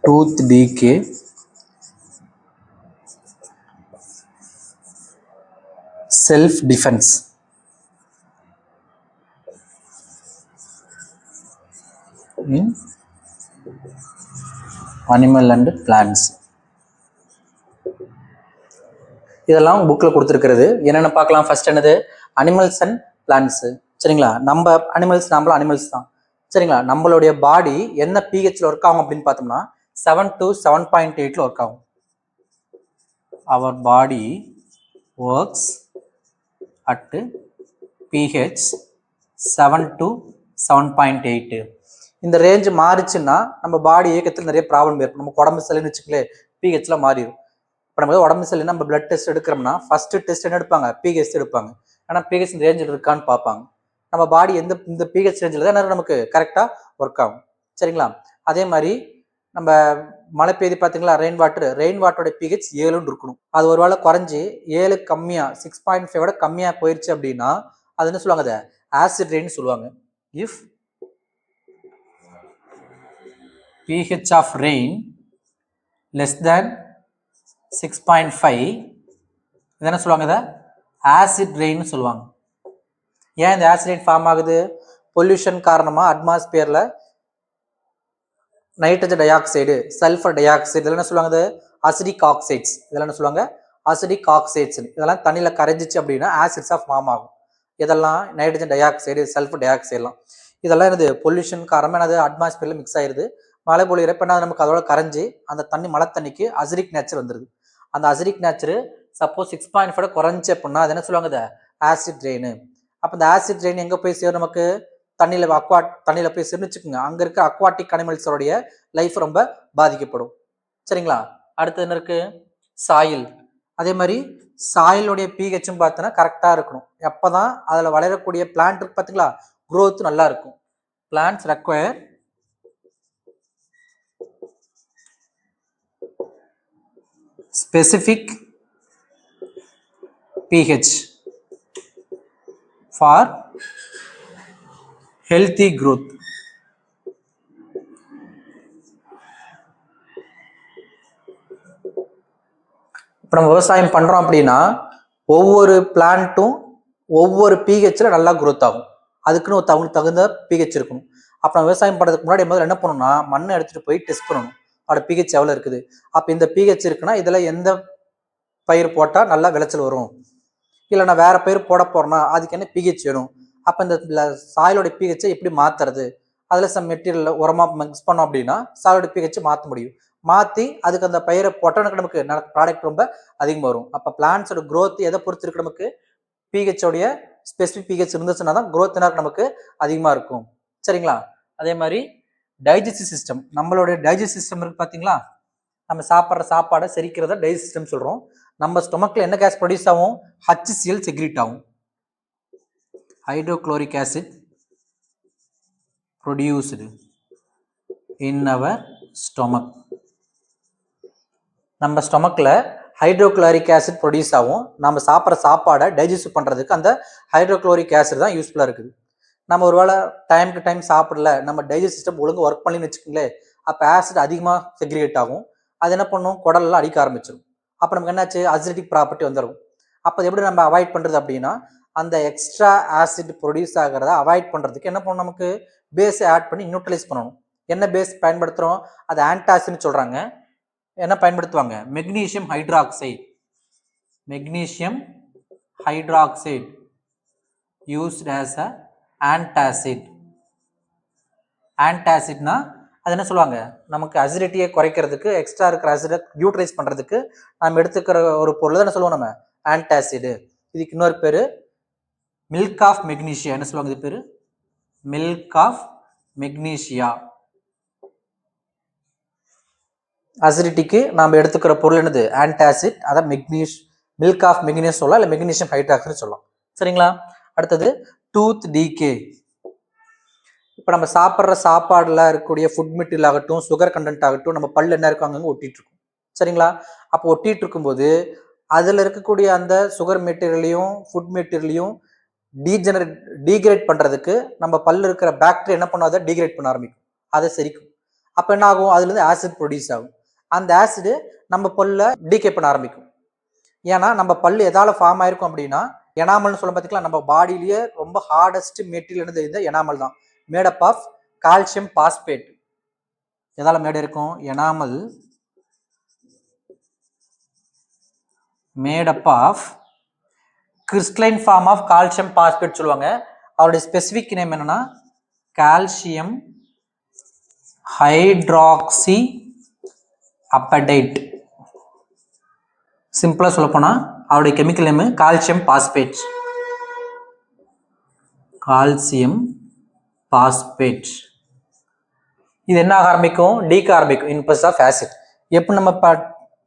tooth decay, self defense, in animal and plants. இதெல்லாம் புக்கில் கொடுத்துருக்கிறது. என்னென்ன பார்க்கலாம். ஃபர்ஸ்ட் என்னது, அனிமல்ஸ் அண்ட் பிளான்ட்ஸு. சரிங்களா? நம்ம அனிமல்ஸ், நம்மளும் அனிமல்ஸ் தான். சரிங்களா? நம்மளுடைய பாடி என்ன பிஹெச்ல ஒர்க் ஆகும் அப்படின்னு பார்த்தோம்னா 7 to 7.8 ஒர்க் ஆகும். Our body works at pH 7 to 7.8. இந்த ரேஞ்சு மாறிச்சுன்னா நம்ம பாடி இயக்கத்தில் நிறைய ப்ராப்ளம் இருக்கும். நம்ம உடம்பு செல்லுன்னு வச்சுக்கலே பிஹெச்ல மாறிடும். இப்போ நம்ம உடம்பு செல்லு நம்ம பிளட் டெஸ்ட் எடுக்கிறோம்னா ஃபர்ஸ்ட் டெஸ்ட் என்ன எடுப்பாங்க, பிஹெச் எடுப்பாங்க. ஆனால் பிஹெச் ரேஞ்சில் இருக்கான்னு பார்ப்பாங்க. நம்ம பாடி இந்த பிஹெச் ரேஞ்சில் தான் நமக்கு கரெக்டாக ஒர்க் ஆகும். சரிங்களா? அதே மாதிரி நம்ம மழை பெய்து பார்த்தீங்களா, ரெயின் வாட்டரோட பிஹெச் 7ன்னு இருக்கணும். அது ஒரு வேளை குறைஞ்சி 7 கம்மியாக 6.5 விட கம்மியாக போயிடுச்சு அப்படின்னா அது என்ன சொல்லுவாங்க, அதை ஆசிட் ரெயின் சொல்லுவாங்க. If pH of rain less than 6.5 என்ன சொல்லுவாங்க, இதை ஆசிட் ரெயின் சொல்லுவாங்க. ஏன் இந்த ஆசிட் ரெயின் ஃபார்ம் ஆகுது? பொல்யூஷன் காரணமாக அட்மாஸ்பியரில் nitrogen dioxide, sulphur dioxide இதெல்லாம் என்ன சொல்லுவாங்க, அசிடிக் ஆக்சைட்ஸ். இதெல்லாம் என்ன சொல்லுவாங்க, அசிடிக் ஆக்சைட்ஸ். இதெல்லாம் தண்ணியில் கரைஞ்சிச்சு அப்படின்னா ஆசிட்ஸாக ஃபார்ம் ஆகும். இதெல்லாம் நைட்ரஜன் டை ஆக்சைடு, சல்ஃபர் டை ஆக்சைடுலாம் இதெல்லாம் என்னது பொல்யூஷன் காரணமாக என்னது அட்மாஸ்பியரில் மிக்ஸ் ஆயிடுது. மழை பொழியிறப்ப என்ன நமக்கு அதோட கரைஞ்சி அந்த தண்ணி மழை தண்ணிக்கு அசிடிக் நேச்சர் வந்துடுது. அந்த அசிடிக் நேச்சர் சப்போஸ் 6.5 குறைஞ்சி அப்படின்னா அது என்ன சொல்லுவாங்க, ஆசிட் ரெயின். அப்போ இந்த ஆசிட் ரெயின் எங்கே போய் சேரும், நமக்கு தண்ணியில் போய் சேர்ந்து வச்சுக்கோங்க. அங்கே இருக்க அக்வாட்டிக் அனிமல்ஸோடைய லைஃப் ரொம்ப பாதிக்கப்படும். சரிங்களா? அடுத்து என்ன இருக்கு, சாயில். அதே மாதிரி சாயிலுடைய பிஹெச்சும் பார்த்தோன்னா கரெக்டாக இருக்கணும். எப்போ தான் அதில் வளரக்கூடிய பிளான்ட் இருக்கு பார்த்தீங்களா, growth நல்லா இருக்கும். Plants require specific pH for healthy growth. இப்போ நம்ம விவசாயம் பண்ணுறோம் அப்படின்னா ஒவ்வொரு பிளான்ட்டும் ஒவ்வொரு பிஹெச்ல நல்லா குரோத் ஆகும். அதுக்குன்னு ஒரு தகுந்த பிஹெச் இருக்கணும். அப்போ நம்ம விவசாயம் பண்ணுறதுக்கு முன்னாடி முதல்ல என்ன பண்ணணும்னா மண்ணை எடுத்துகிட்டு போய் டெஸ்ட் பண்ணணும், அதோட பிஹெச் எவ்வளோ இருக்குது. அப்போ இந்த பிஹெச் இருக்குன்னா இதில் எந்த பயிர் போட்டால் நல்லா விளைச்சல் வரும், இல்லை நான் வேற பயிர் போட போறேன்னா அதுக்கு என்ன பிஹெச் வேணும். அப்போ இந்த சாயிலோட பிஹெச்சை எப்படி மாற்றுறது, அதில் சம் மெட்டீரியல் உரமாக மிக்ஸ் பண்ணோம் அப்படின்னா சாயிலோட பிஹெச் மாற்ற முடியும். மாற்றி அதுக்கு அந்த பயிரை போட்டோனுக்கு நமக்கு ப்ராடக்ட் ரொம்ப அதிகமாக வரும். அப்போ பிளான்ஸோட க்ரோத் எதை பொறுத்து இருக்கு? நமக்கு பிஹெச்சோடைய ஸ்பெசிஃபிக் பிஹெச் இருந்துச்சுன்னா தான் க்ரோத் நமக்கு அதிகமாக இருக்கும். சரிங்களா? அதே மாதிரி டைஜஸ்டிவ் சிஸ்டம், நம்மளுடைய டைஜஸ்ட் சிஸ்டம் இருக்கு பார்த்தீங்களா? நம்ம சாப்பிட்ற சாப்பாடை செரிக்கிறத டைஜஸ்ட் சிஸ்டம் சொல்கிறோம். நம்ம ஸ்டொமக்கில் என்ன கேஸ் ப்ரொடியூஸ் ஆகும்? HCl செக்ரீட் ஆகும். Hydrochloric acid produced in our stomach. நம்ம ஸ்டொமக்கில் ஹைட்ரோக்ளோரிக் ஆசிட் ப்ரொடியூஸ் ஆகும். நம்ம சாப்பிட்ற சாப்பாடை டைஜஸ்ட் பண்ணுறதுக்கு அந்த ஹைட்ரோக்ளோரிக் ஆசிட் தான் யூஸ்ஃபுல்லாக இருக்குது. நம்ம ஒருவேளை டைம் டு டைம் சாப்பிடல, நம்ம டைஜஸ்ட் சிஸ்டம் ஒழுங்கு ஒர்க் பண்ணின்னு வச்சுக்கோங்களேன், அப்போ ஆசிட் அதிகமாக செக்ரிகேட் ஆகும். அது என்ன பண்ணும்? குடல்லாம் அடிக்க ஆரம்பிச்சிடும். அப்போ நமக்கு என்னாச்சு? அசிடிக் ப்ராப்பர்ட்டி வந்துடும். அப்போ எப்படி நம்ம அவாய்ட் பண்ணுறது அப்படின்னா, அந்த எக்ஸ்ட்ரா ஆசிட் ப்ரொடியூஸ் ஆகிறத அவாய்ட் பண்ணுறதுக்கு என்ன பண்ணணும்? நமக்கு பேஸை ஆட் பண்ணி நியூட்ரலைஸ் பண்ணணும். என்ன பேஸ் பயன்படுத்துகிறோம்? அது ஆன்டாசிட்னு சொல்கிறாங்க. என்ன பயன்படுத்துவாங்க? Magnesium hydroxide. Magnesium hydroxide used as a antacid. ஆன்டாசிட்னா அது என்ன சொல்லுவாங்க? நமக்கு அசிடிட்டியை குறைக்கிறதுக்கு, எக்ஸ்ட்ரா இருக்கிற அசிடை நியூட்ரலைஸ் பண்ணுறதுக்கு நம்ம எடுத்துக்கிற ஒரு பொருள் தான் என்ன சொல்லுவோம்? நம்ம ஆன்டாசிடு. இதுக்கு இன்னொரு பேர் மில்க் ஆஃப் மெக்னீஷியா. என்ன சொல்லுவாங்க இது பேர்? Milk of magnesia. அசிடிட்டிக்கு நாம் எடுத்துக்கிற பொருள் என்னது? ஆன்டாசிட். அதான் மில்க் ஆஃப் மெக்னீஷியம் சொல்லலாம், இல்லை மெக்னீஷியம் ஹைட்ராக்சைடு சொல்லலாம். சரிங்களா? அடுத்தது டூத் டீகே. இப்போ நம்ம சாப்பிட்ற சாப்பாடில் இருக்கக்கூடிய ஃபுட் மெட்டீரியல் ஆகட்டும், சுகர் கண்டென்ட் ஆகட்டும், நம்ம பல் என்ன இருக்கும்? அங்கங்கே ஒட்டிகிட்டு இருக்கும். சரிங்களா? அப்போ ஒட்டிகிட்டு இருக்கும்போது அதில் இருக்கக்கூடிய அந்த சுகர் மெட்டீரியலையும் ஃபுட் மெட்டீரியலையும் டீக்ரேட் பண்ணுறதுக்கு நம்ம பல்ல இருக்கிற பாக்டீரியா என்ன பண்ணும்? அதை டீக்ரேட் பண்ண ஆரம்பிக்கும், அதை செரிக்கும். அப்போ என்ன ஆகும்? அதுலேருந்து ஆசிட் ப்ரொடியூஸ் ஆகும். அந்த ஆசிடு நம்ம பல்ல டீகே பண்ண ஆரம்பிக்கும். ஏன்னா நம்ம பல் எதால் ஃபார்ம் ஆயிருக்கும் அப்படின்னா, எனாமல்னு சொல்ல பார்த்திங்களா? நம்ம பாடியிலேயே ரொம்ப ஹார்டஸ்ட் மெட்டீரியல் என்னது? இந்த எனாமல் தான். Made up of calcium phosphate. எதால மேட் இருக்கும்? Enamel made up of crystalline form of calcium phosphate சொல்லுவாங்க. அவருடைய ஸ்பெசிஃபிக் நேம் என்னன்னா கால்சியம் ஹைட்ராக்சி அப்படைட். சிம்பிளா சொல்ல போனா அவருடைய chemical name calcium phosphate. Calcium phosphate. இது என்ன ஆரம்பிக்கும்? டீக்க ஆரம்பிக்கும் இன் பிரசன்ஸ் ஆஃப் ஆசிட். எப்போ நம்ம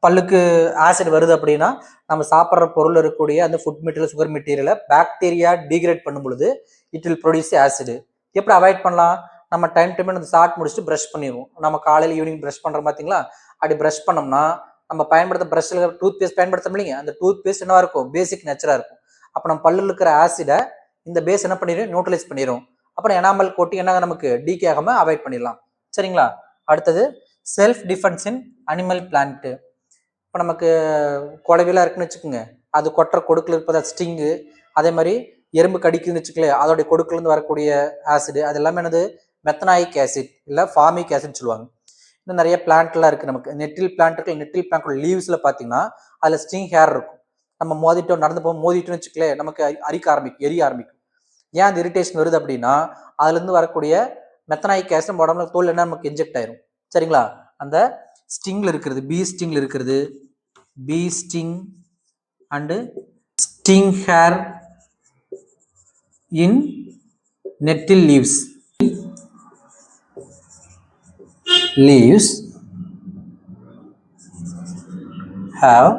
பல்லுக்கு ஆசிட் வருது அப்படின்னா, நம்ம சாப்பிட்ற பொருள் இருக்கக்கூடிய அந்த ஃபுட் மெட்டீரியல், சுகர் மெட்டீரியலை பாக்டீரியா டீக்ரேட் பண்ணும் பொழுது இட் வில் ப்ரொடியூஸ் ஆசிட். எப்படி அவாய்ட் பண்ணலாம்? நம்ம டைம் அந்த சாப்பிட்டு முடிச்சுட்டு ப்ரஷ் பண்ணிடுவோம். நம்ம காலையில் ஈவினிங் ப்ரஷ் பண்ணுறோம் பார்த்தீங்களா? அப்படி ப்ரஷ் பண்ணோம்னா நம்ம பயன்படுத்த ப்ரஷ்ஷில் டூத் பேஸ்ட் பயன்படுத்த இல்லைங்க, அந்த டூத் பேஸ்ட் என்னவா இருக்கும்? பேசிக் நேச்சராக இருக்கும். அப்போ நம்ம பல்லில் இருக்கிற ஆசிடை இந்த பேஸ் என்ன பண்ணிடும்? நியூட்ரலைஸ் பண்ணிடும். அப்புறம் எனாமல் கோட்டிங் என்ன நமக்கு டீகே ஆகாமல் அவாய்ட் பண்ணிடலாம். சரிங்களா? அடுத்தது செல்ஃப் டிஃபென்ஸ் இன் அனிமல் பிளான்ட்டு. இப்போ நமக்கு குழவிலாம் இருக்குன்னு வச்சுக்கோங்க, அது கொட்டுற கொடுக்கில் இருப்பது ஸ்டிங்கு. அதே மாதிரி எறும்பு கடிக்குதுன்னு வச்சுக்கல, அதோடைய கொடுக்குலேருந்து வரக்கூடிய ஆசிடு, அது எல்லாமே என்னது? மெத்தனாயிக் ஆசிட் இல்லை ஃபார்மிக் ஆசிட் சொல்லுவாங்க. இன்னும் நிறைய பிளான்ட்லாம் இருக்குது நமக்கு. நெட்டில் பிளான்ட் இருக்கு. நெட்டில் பிளான்ட்டோட லீவ்ஸில் பார்த்தீங்கன்னா அதில் ஸ்டிங் ஹேர் இருக்கும். நம்ம மோதிட்டோம், நடந்து போகும் மோதிட்டோன்னு வச்சுக்கல, நமக்கு அரிக்க ஆரம்பிக்கும், எரிய ஆரம்பிக்கும். ஏன் அந்த இரிட்டேஷன் வருது அப்படின்னா, அதுலேருந்து வரக்கூடிய மெத்தனாயிக் ஆசிட் நம்ம உடம்புல தோல் என்ன நமக்கு இன்ஜெக்ட் ஆயிரும். சரிங்களா? அந்த ஸ்டிங்கில் இருக்கிறது, பீ ஸ்டிங்கில் இருக்கிறது, பீ ஸ்டிங் அண்டு ஸ்டிங் ஹேர் இன் நெட்டில் லீவ்ஸ். Have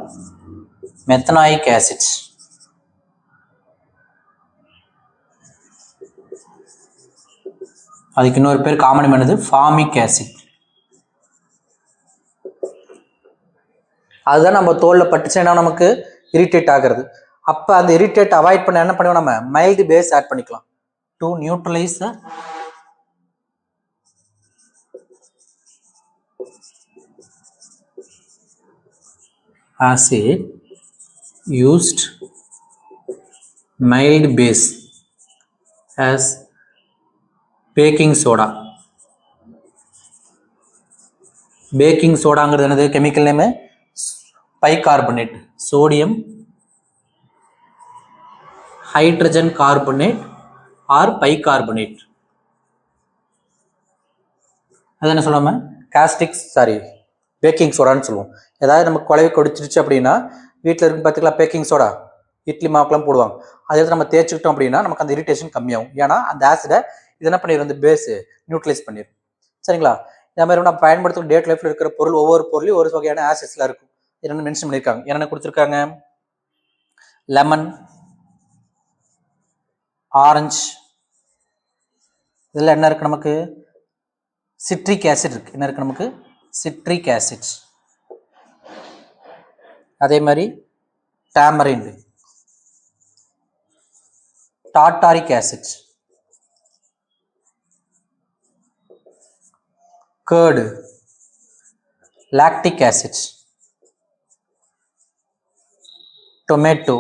methanoic acids. அதுக்கு இன்னொரு பேர் காமன் என்னது? Formic acid. அதுதான் நம்ம தோலில் பட்டுச்சுன்னா நமக்கு இரிட்டேட் ஆகிறது. அப்போ அந்த இரிட்டேட் அவாய்ட் பண்ண என்ன பண்ணுவோம்? நம்ம மைல்டு பேஸ் ஆட் பண்ணிக்கலாம் to neutralise acid used mild base as baking soda. Baking சோடாங்கிறது என்னது? Chemical name bicarbonate. Sodium hydrogen carbonate or bicarbonate. அது என்ன சொல்லாம காஸ்டிக் பேக்கிங் சோடான்னு சொல்லுவோம். ஏதாவது நமக்கு குழவி கொடிச்சிருச்சு அப்படின்னா வீட்டில் இருக்கு பார்த்துக்கலாம் பேக்கிங் சோடா, இட்லி மாவுக்கெல்லாம் போடுவாங்க. அதை எடுத்து நம்ம தேய்ச்சிக்கிட்டோம் அப்படின்னா நமக்கு அந்த இரிட்டேஷன் கம்மியாகும். ஏன்னா அந்த ஆசிடை இது என்ன பண்ணிடும், இந்த பேஸு நியூட்ரலைஸ் பண்ணிடும். சரிங்களா? இந்த மாதிரி நம்ம பயன்படுத்தும் டேட் லைஃப்ல இருக்கிற பொருள் ஒவ்வொரு பொருளையும் ஒரு வகையான ஆசிட்ஸ்லாம் இருக்கும். என்னென்ன மென்ஷன் பண்ணியிருக்காங்க, என்னென்ன கொடுத்துருக்காங்க? லெமன், ஆரஞ்சு, இதில் என்ன இருக்கு நமக்கு? சிட்ரிக் ஆசிட் இருக்கு. என்ன இருக்கு நமக்கு? Citric acid. அதே மாதிரி tamarind, tartaric acid, curd, lactic acid, tomato,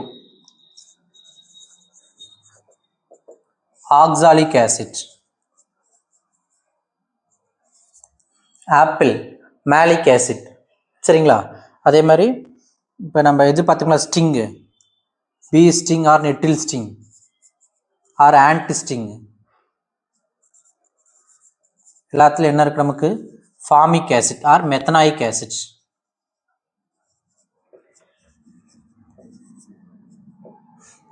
oxalic acid, apple, malic acid. சரிங்களா? அதே மாதிரி இப்போ நம்ம எது பார்த்துக்கலாம், sting, bee sting or nettle sting or ant sting, எல்லாத்துலையும் என்ன இருக்கு நமக்கு? Formic acid or methanoic acid.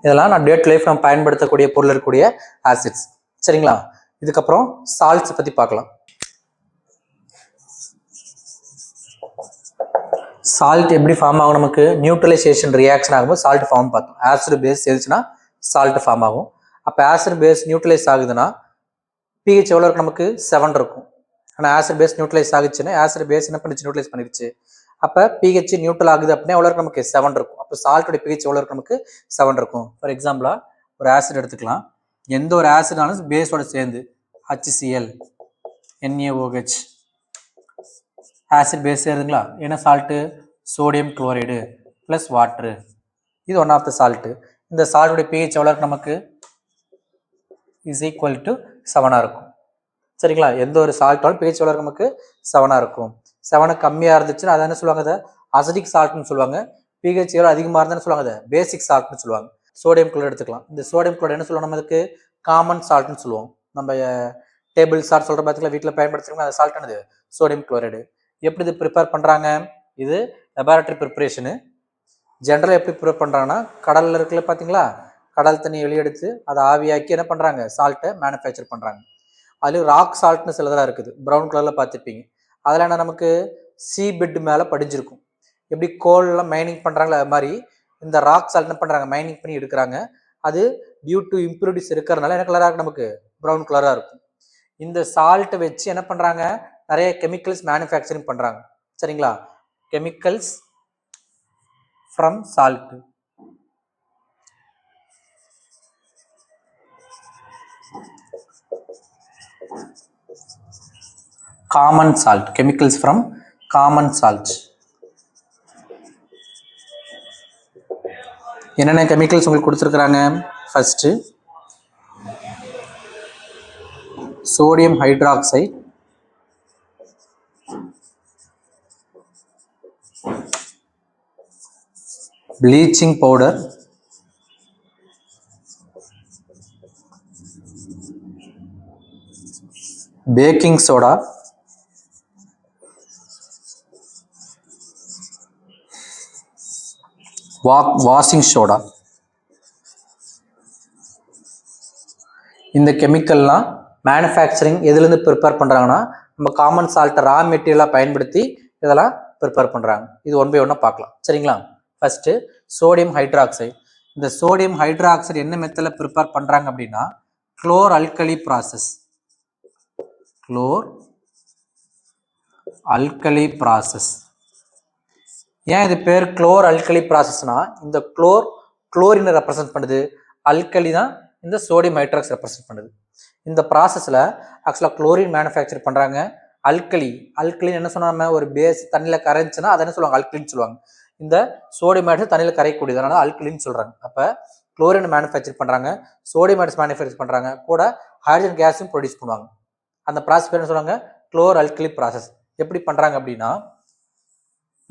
இதெல்லாம் நான் டேட் லைஃப் நம்ம பயன்படுத்தக்கூடிய பொருள் இருக்கக்கூடிய ஆசிட்ஸ். சரிங்களா? இதுக்கப்புறம் சால்ட்ஸ் பற்றி பார்க்கலாம். சால்ட் எப்படி ஃபார்ம் ஆகும்? நமக்கு நியூட்ரலைசேஷன் ரியாக்ஷன் ஆகும்போது சால்ட் ஃபார்ம் பார்த்தோம். ஆசிட் பேஸ் சேர்ந்துச்சுன்னா சால்ட் ஃபார்ம் ஆகும். அப்போ ஆசிட் பேஸ் நியூட்ரலைஸ் ஆகுதுன்னா பிஹெச் எவ்வளோ இருக்கும்? நமக்கு 7 இருக்கும். ஆனால் ஆசிட் பேஸ் நியூட்ரலைஸ் ஆகுச்சுன்னா ஆசிட் பேஸ் என்ன பண்ணிச்சு? நியூட்ரலைஸ் பண்ணிடுச்சு. அப்போ பிஹெச் நியூட்ரல் ஆகுது அப்படின்னா எவ்வளோ இருக்கும்? நமக்கு 7 இருக்கும். அப்போ சால்ட்டோட பிஹெச் எவ்வளோ இருக்கும்? நமக்கு 7 இருக்கும். ஃபார் எக்ஸாம்பிளாக ஒரு ஆசிட் எடுத்துக்கலாம். எந்த ஒரு ஆசிடாலும் பேஸோட சேர்ந்து HCl, NaOH ஆசிட் பேஸ் சேருதுங்களா? என்ன salt? Sodium chloride plus water. இது ஒன் ஆஃப் த சால்ட்டு. இந்த சால்ட்டுடைய பிஹெச் எவ்வளோ இருக்கு? நமக்கு இஸ் ஈக்குவல் டு 7 இருக்கும். சரிங்களா? எந்த ஒரு சால்ட்டாலும் பிஹெச் எவ்வளோ இருக்கு? நமக்கு 7 இருக்கும். 7 கம்மியாக இருந்துச்சுன்னா அதை என்ன சொல்லுவாங்க? அதை அசிடிக் சால்ட்னு சொல்லுவாங்க. பிஹெச் எவ்வளோ அதிகமாக இருந்தான்னு சொல்லுவாங்க? அதை பேசிக் சால்ட்னு சொல்லுவாங்க. சோடியம் குளோரைடு எடுத்துக்கலாம். இந்த சோடியம் குளோரைடு என்ன சொல்லுவோம்? நமக்கு காமன் சால்ட்னு சொல்லுவோம். நம்ம டேபிள் சால்ட் சொல்கிற பார்த்துக்கலாம், வீட்டில் பயன்படுத்துகிறோம். அந்த சால்ட் என்னது? Sodium chloride. எப்படி இது ப்ரிப்பேர் பண்ணுறாங்க? இது லெபார்டரி ப்ரிப்பரேஷனு. ஜென்ரலாக எப்படி ப்ரிப்பேர் பண்ணுறாங்கன்னா, கடலில் இருக்குல்ல பார்த்தீங்களா, கடல் தண்ணி வெளியெடுத்து அதை ஆவியாக்கி என்ன பண்ணுறாங்க? சால்ட்டை மேனுஃபேக்சர் பண்ணுறாங்க. அதுலேயும் ராக் சால்ட்னு சிலதெல்லாம் இருக்குது, ப்ரௌன் கலரில் பார்த்துருப்பீங்க. அதில் என்ன நமக்கு சீ பெட் மேலே படிஞ்சிருக்கும். எப்படி கோல்லாம் மைனிங் பண்ணுறாங்களோ அது மாதிரி இந்த ராக் சால்ட் என்ன பண்ணுறாங்க? மைனிங் பண்ணி எடுக்கிறாங்க. அது டியூ டு இம்ப்யூரிட்டிஸ் இருக்கிறதுனால என்ன கலராக இருக்கும்? நமக்கு ப்ரௌன் கலராக இருக்கும். இந்த சால்ட்டை வச்சு என்ன பண்ணுறாங்க? நிறைய கெமிக்கல்ஸ் மேனுஃபேக்சரிங் பண்ணுறாங்க. சரிங்களா? Chemicals from salt. Common salt, chemicals from common salt. என்னென்ன கெமிக்கல்ஸ் உங்களுக்கு கொடுத்துருக்குறாங்க? First sodium hydroxide, bleaching powder, baking soda, washing soda. இந்த கெமிக்கல்லாம் மேனுஃபேக்சரிங் எதுலேருந்து ப்ரிப்பேர் பண்ணுறாங்கன்னா நம்ம காமன் சால்ட்டை ரா மெட்டீரியலாக பயன்படுத்தி இதெல்லாம் ப்ரிப்பேர் பண்ணுறாங்க. இது ஒன் பை ஒன்னாக பார்க்கலாம். சரிங்களா? First sodium hydroxide. இந்த சோடியம் ஹைட்ராக்சைடு என்ன மெத்தடில் ப்ரிப்பேர் பண்ணுறாங்க அப்படின்னா குளோர் அல்கலி ப்ராசஸ். குளோர் alkali process. ஏன் இது பேர் குளோர் அல்கலி ப்ராசஸ்னா இந்த குளோரினை ரெப்ரசன்ட் பண்ணுது, அல்கலி தான் இந்த சோடியம் ஹைட்ராக்சைடு ரெப்ரசன்ட் பண்ணுது. இந்த ப்ராசஸில் ஆக்சுவலாக குளோரின் மேனுஃபேக்சர் பண்ணுறாங்க. அல்கலின்னு என்ன சொன்னாங்க? ஒரு பேஸ் தண்ணியில் கரைஞ்சுன்னா அதை என்ன சொல்லுவாங்க? அல்கலின்னு சொல்லுவாங்க. இந்த சோடியம் ஹைட்ராக்சைடு தண்ணியில் கரையக்கூடியது, அதனால அல்கலின்னு சொல்கிறாங்க. அப்போ குளோரின் மேனுஃபேக்சர் பண்ணுறாங்க, சோடியம் ஹைட்ராக்சைடு மேனுஃபேக்சர் பண்ணுறாங்க, கூட ஹைட்ரஜன் கேஸும் ப்ரொடியூஸ் பண்ணுவாங்க. அந்த ப்ராசஸ் பேர் என்ன சொல்லுவாங்க? குளோர் அல்கலி ப்ராசஸ். எப்படி பண்ணுறாங்க அப்படின்னா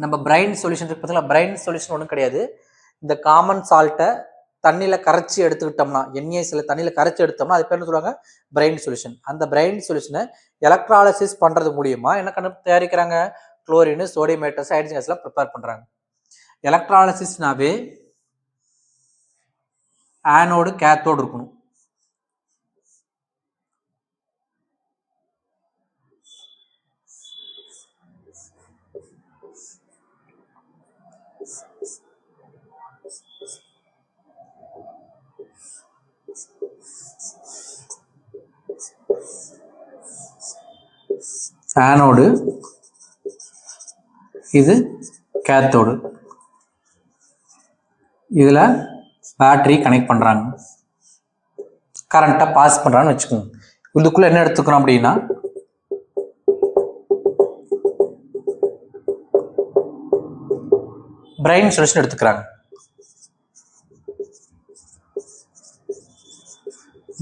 நம்ம பிரைன் சொல்யூஷன் இருக்கு பார்த்தீங்களா, பிரைன் சொல்யூஷன் ஒன்றும் கிடையாது. இந்த காமன் சால்ட்டை தண்ணியில் கரைச்சி எடுத்துக்கிட்டோம்னா, NaCl தண்ணியில் கரைச்சி எடுத்தோம்னா அது பேர் என்ன சொல்லுவாங்க? Brine solution. அந்த பிரைன் சொல்யூஷனை எலக்ட்ராலிசிஸ் பண்ணுறது மூலியமா என்ன தயாரிக்கிறாங்க? குளோரின், சோடியம் ஹைட்ராக்சைடு, ஹைட்ரஜன் கேஸ்லாம் ப்ரிப்பேர் பண்ணுறாங்க. எலக்ட்ராலிசிஸ்னாவே ஆனோடு கேத்தோடு இருக்கணும். ஆனோடு, இது கேத்தோடு. இதில் பேட்டரி கனெக்ட் பண்ணுறாங்க, கரண்ட்டை பாஸ் பண்ணுறான்னு வச்சுக்கோங்க. இதுக்குள்ளே என்ன எடுத்துக்கிறோம் அப்படின்னா பிரைன் சொல்யூஷன் எடுத்துக்கிறாங்க.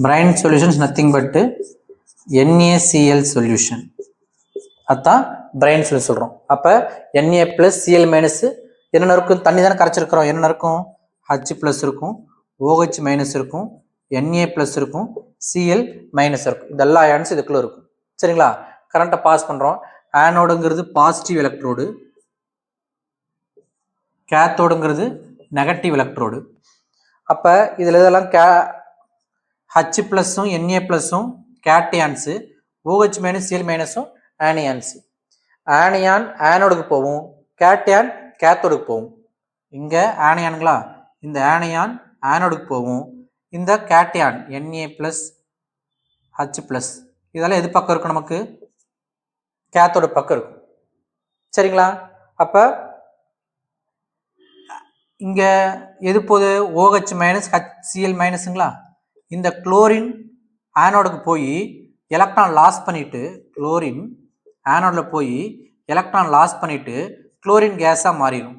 Brine solution is nothing but NaCl solution. அதுதான் பிரைன் சொல்யூஷன் சொல்கிறோம். அப்போ Na+Cl- என்னென்ன இருக்கும்? தண்ணி தானே கரைச்சிருக்கிறோம். என்னென்ன இருக்கும்? H+ இருக்கும், OH- இருக்கும், Na+ இருக்கும், Cl- இருக்கும். இதெல்லாம் அயன்ஸ் இதுக்குள்ளே இருக்கும். சரிங்களா? கரண்ட்டை பாஸ் பண்ணுறோம். ஆனோடுங்கிறது பாசிட்டிவ் எலக்ட்ரோடு, கேத்தோடுங்கிறது நெகட்டிவ் எலக்ட்ரோடு. அப்போ இதில் இதெல்லாம் H+ம் Na+ம் கேட்டியான்ஸு, OH- Cl- ஆனியான்ஸு. ஆனியான் ஆனோடுக்கு போகும், கேட்டியான் கேத்தோடுக்கு போகும். இங்கே ஆனியானுங்களா, இந்த ஆனியான் ஆனோடுக்கு போகும், இந்த கேட்டியான் Na+, H+, இதெல்லாம் எது பக்கம் இருக்கும்? நமக்கு கேத்தோட பக்கம் இருக்கும். சரிங்களா? அப்போ இங்கே எது போகுது? OH- Cl-ங்களா, இந்த குளோரின் ஆனோடுக்கு போய் எலக்ட்ரான் லாஸ் பண்ணிட்டு, குளோரின் ஆனோடில் போய் எலக்ட்ரான் லாஸ் பண்ணிட்டு குளோரின் கேஸாக மாறிடும்.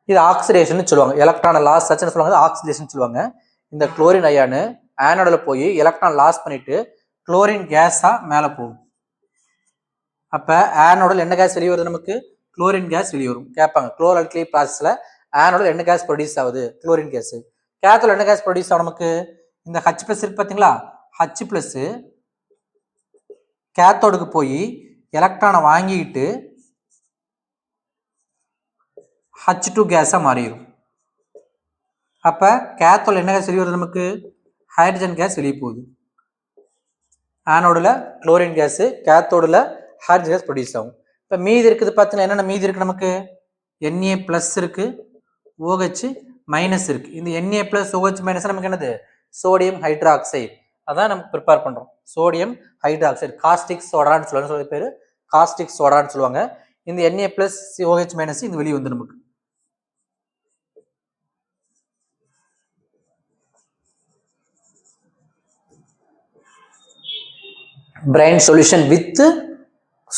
இது ஆக்சிடேஷன் சொல்லுவாங்க. எலக்ட்ரான் லாஸ் ஆச்சுன்னு சொல்லுவாங்க, ஆக்சிடேஷன் சொல்லுவாங்க. இந்த குளோரின் அயானு ஆனோடில் போய் எலக்ட்ரான் லாஸ் பண்ணிட்டு குளோரின் கேஸாக மேலே போகும். அப்போ ஆனோடில் என்ன கேஸ் வெளியே வருது? நமக்கு குளோரின் கேஸ் வெளியே வரும். கேட்பாங்க, குளோரல்கலி ப்ராசஸில் ஆனோடில் என்ன கேஸ் ப்ரொடியூஸ் ஆகுது? Chlorine gas. கேத்தோட என்ன கேஸ் ப்ரொடியூஸ் ஆகும்? நமக்கு இந்த H+ இருக்கு பார்த்தீங்களா, H+ கேத்தோடுக்கு போய் எலக்ட்ரானை வாங்கிட்டு H2 கேஸாக மாறிடும். அப்போ கேத்தோட என்ன கேஸ் வெளியே வருது? நமக்கு ஹைட்ரஜன் கேஸ் வெளியே போகுது. ஆனோடில் குளோரின் கேஸு, கேத்தோடில் ஹைட்ரஜன் கேஸ் ப்ரொடியூஸ் ஆகும். இப்போ மீதி இருக்குது பார்த்தீங்கன்னா, என்னென்ன மீதி இருக்குது? நமக்கு Na+ இருக்குது, OH- இருக்குது. இந்த Na+, OH- நமக்கு என்னது? Sodium hydroxide. அதான் நம்ம ப்ரிப்பேர் பண்ணுறோம். சோடியம் ஹைட்ராக்சைடு, காஸ்டிக் சோடான்னு சொல்லுவாங்க. சொல்ல பேர் காஸ்டிக் சோடான்னு சொல்லுவாங்க. இந்த Na+, OH- இது வெளியே வந்து நமக்கு brine solution with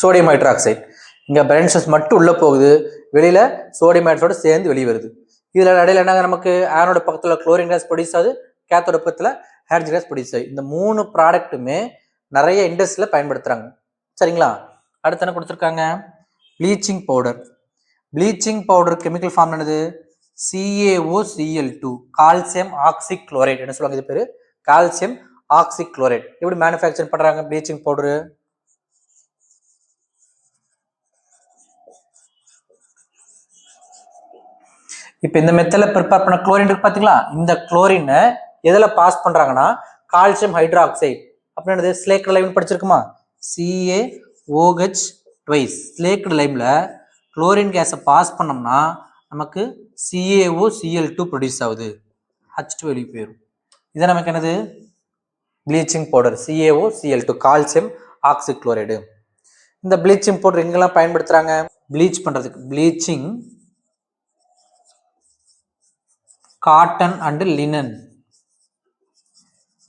sodium hydroxide. இங்கே பிரைன் சொல்யூஷன் மட்டும் உள்ளே போகுது, வெளியில் சோடியம் ஹைட்ராக்சைடு சேர்ந்து வெளியே வருது. இதில் இடையில என்ன? நமக்கு ஆனோட பக்கத்தில் குளோரின் கேஸ் ப்ரொடியூஸ் ஆகுது, கேத்தோட பக்கத்தில் ஹைட்ரஜன் கேஸ் ப்ரொடியூஸ் ஆகுது. இந்த 3 ப்ராடக்ட்டுமே நிறைய இண்டஸ்ட்ரியில் பயன்படுத்துகிறாங்க. சரிங்களா? அடுத்து என்ன கொடுத்துருக்காங்க? Bleaching powder. Bleaching powder chemical form என்னது? CaOCl2, calcium oxychloride. என்ன சொல்லுவாங்க? இது பேர் கால்சியம் ஆக்சிக் குளோரைட். எப்படி மேனுஃபேக்சர் பண்றாங்க ப்ளீச்சிங் பவுடர்? இப்போ இந்த மெத்தட்ல ப்ரிப்பேர் பண்ண குளோரின் இருக்கு பாத்தீங்களா, இந்த குளோரினை எதுல பாஸ் பண்றாங்கன்னா கால்சியம் ஹைட்ராக்சைடு. அப்படின்றது ஸ்லேக்டு லைம் படிச்சிருக்குமா? CaOH ட்வைஸ் ஸ்லேக்டு லைம்ல குளோரின் கேஸை பாஸ் பண்ணோம்னா நமக்கு CaOCl2 ப்ரொடியூஸ் ஆகுது, H2 வெளியே போயிடும். இதை நமக்கு என்னது? Bleaching powder, CaOCl2, calcium oxychloride. இந்த ப்ளீச்சிங் பவுடர் எங்கெல்லாம் பயன்படுத்துறாங்க? ப்ளீச் பண்றதுக்கு, bleaching cotton and linen.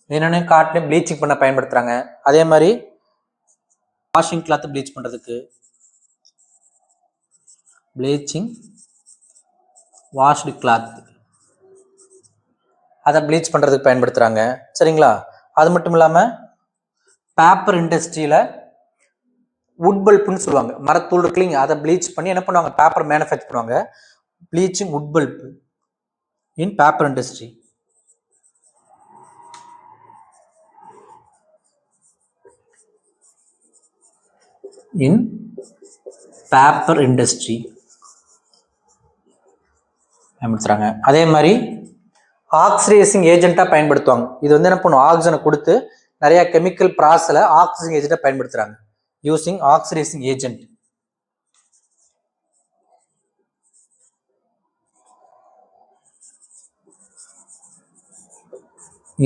Linen cotton bleaching பண்ண பயன்படுத்துறாங்க. அதே மாதிரி வாஷிங் கிளாத் ப்ளீச் பண்றதுக்கு, ப்ளீச்சிங் வாஷ்டு கிளாத் அதை ப்ளீச் பண்றதுக்கு பயன்படுத்துறாங்க. சரிங்களா? அது மட்டும் இல்லாம பேப்பர் இண்டஸ்ட்ரியில வுட் பல்ப்னு சொல்லுவாங்க, மரத்தூள் இருக்குல்லைங்க, அதை ப்ளீச் பண்ணி என்ன பண்ணுவாங்க? பேப்பர் மேனுஃபேக்சர் பண்ணுவாங்க. Bleaching would bulb in paper industry. In paper industry பயன்படுத்துகிறாங்க. அதே மாதிரி ஆக்சிடைசிங் ஏஜென்ட்டாக பயன்படுத்துவாங்க. இது வந்து என்ன பண்ணும், ஆக்சிஜனை கொடுத்து நிறைய கெமிக்கல் ப்ராசஸில் ஆக்சிஜன் ஏஜென்ட்டாக பயன்படுத்துகிறாங்க. Using oxidising agent.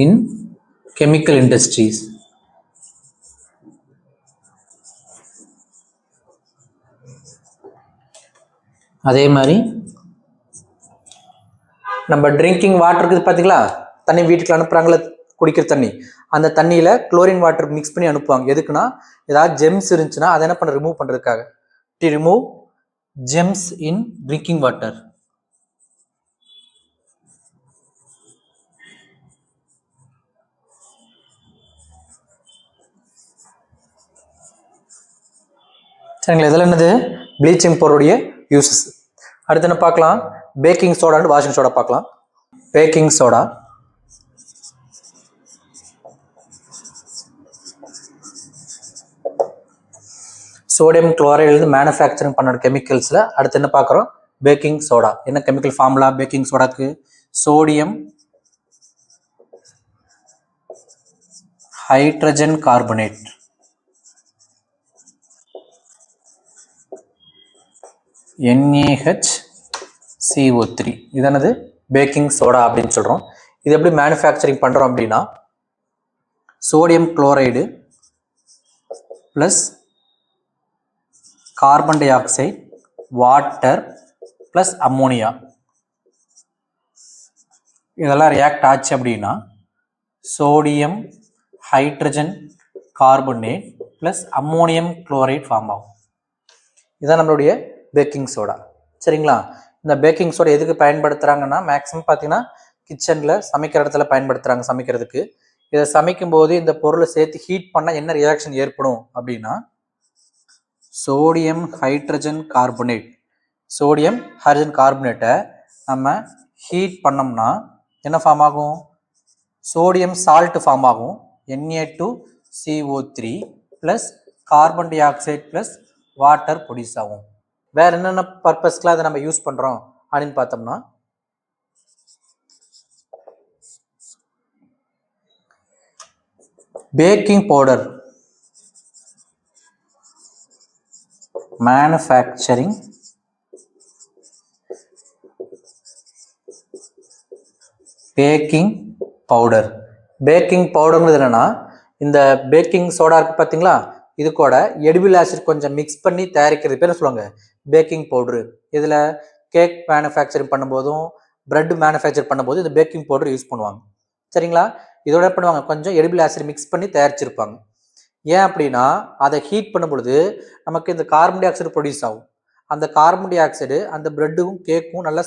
In chemical industries. அதே மாதிரி நம்ம ட்ரிங்கிங் வாட்டர் இருக்குது பார்த்தீங்களா, தண்ணி வீட்டுக்கு அனுப்புகிறாங்களே குடிக்கிற தண்ணி, அந்த தண்ணியில் குளோரின் வாட்டர் மிக்ஸ் பண்ணி அனுப்புவாங்க. எதுக்குன்னா ஏதாவது ஜெம்ஸ் இருந்துச்சுன்னா அதை என்ன பண்ண ரிமூவ் பண்ணுறதுக்காக. To remove germs in drinking water. சரிங்களா, இதில் என்னது ப்ளீச்சிங் பவுடருடைய யூசஸ். அடுத்து என்ன பார்க்கலாம், baking soda and washing soda பார்க்கலாம். Baking soda, sodium chloride manufacturing பண்ண கெமிக்கல்ஸில் அடுத்து என்ன பார்க்குறோம், பேக்கிங் சோடா. என்ன கெமிக்கல் ஃபார்முலா பேக்கிங் சோடாக்கு, சோடியம் ஹைட்ரஜன் கார்பனேட், NaHCO3. இதானது பேக்கிங் சோடா அப்படின்னு சொல்கிறோம். இது எப்படி மேனுஃபேக்சரிங் பண்ணுறோம் அப்படின்னா, sodium chloride plus carbon dioxide, water plus ammonia, இதெல்லாம் ரியாக்ட் ஆச்சு அப்படின்னா sodium hydrogen carbonate plus ammonium chloride form ஆகும். இதுதான் நம்மளுடைய பேக்கிங் சோடா. சரிங்களா, இந்த பேக்கிங் சோடா எதுக்கு பயன்படுத்துகிறாங்கன்னா, மேக்ஸிமம் பார்த்தீங்கன்னா கிச்சனில் சமைக்கிற இடத்துல பயன்படுத்துகிறாங்க சமைக்கிறதுக்கு. இதை சமைக்கும் போது இந்த பொருளை சேர்த்து ஹீட் பண்ணால் என்ன ரியாக்ஷன் ஏற்படும் அப்படின்னா, sodium hydrogen carbonate, sodium hydrogen கார்பனேட்டை நம்ம ஹீட் பண்ணோம்னா என்ன ஃபார்ம் ஆகும், சோடியம் சால்ட் ஃபார்ம் ஆகும். Na2CO3 plus carbon dioxide plus water produce ஆகும். வேற என்னென்ன பர்பஸ்க்குலாம் அதை நம்ம யூஸ் பண்ணுறோம் அப்படின்னு பார்த்தோம்னா, baking powder manufacturing, baking powder. Baking பவுடருங்கிறது என்னன்னா, இந்த பேக்கிங் சோடா இருக்கு பார்த்தீங்களா, இது கூட எடிபிள் ஆசிட் கொஞ்சம் மிக்ஸ் பண்ணி தயாரிக்கிறது பேர் சொல்லுவாங்க பேக்கிங் பவுடரு. இதில் கேக் மேனுஃபேக்சரிங் பண்ணும்போதும் பிரெட் மேனுஃபேக்சர் பண்ணும்போது இந்த பேக்கிங் பவுடர் யூஸ் பண்ணுவாங்க. சரிங்களா, இதோட பண்ணுவாங்க கொஞ்சம் எடிபிள் ஆசிட் மிக்ஸ் பண்ணி தயாரிச்சிருப்பாங்க. ஏன் அப்படின்னா, அதை ஹீட் பண்ணும் பொழுது நமக்கு இந்த கார்பன் டை ஆக்சைடு ப்ரொடியூஸ் ஆகும். அந்த கார்பன் டை ஆக்சைடு அந்த பிரெட்டும் கேக்கும் நல்லா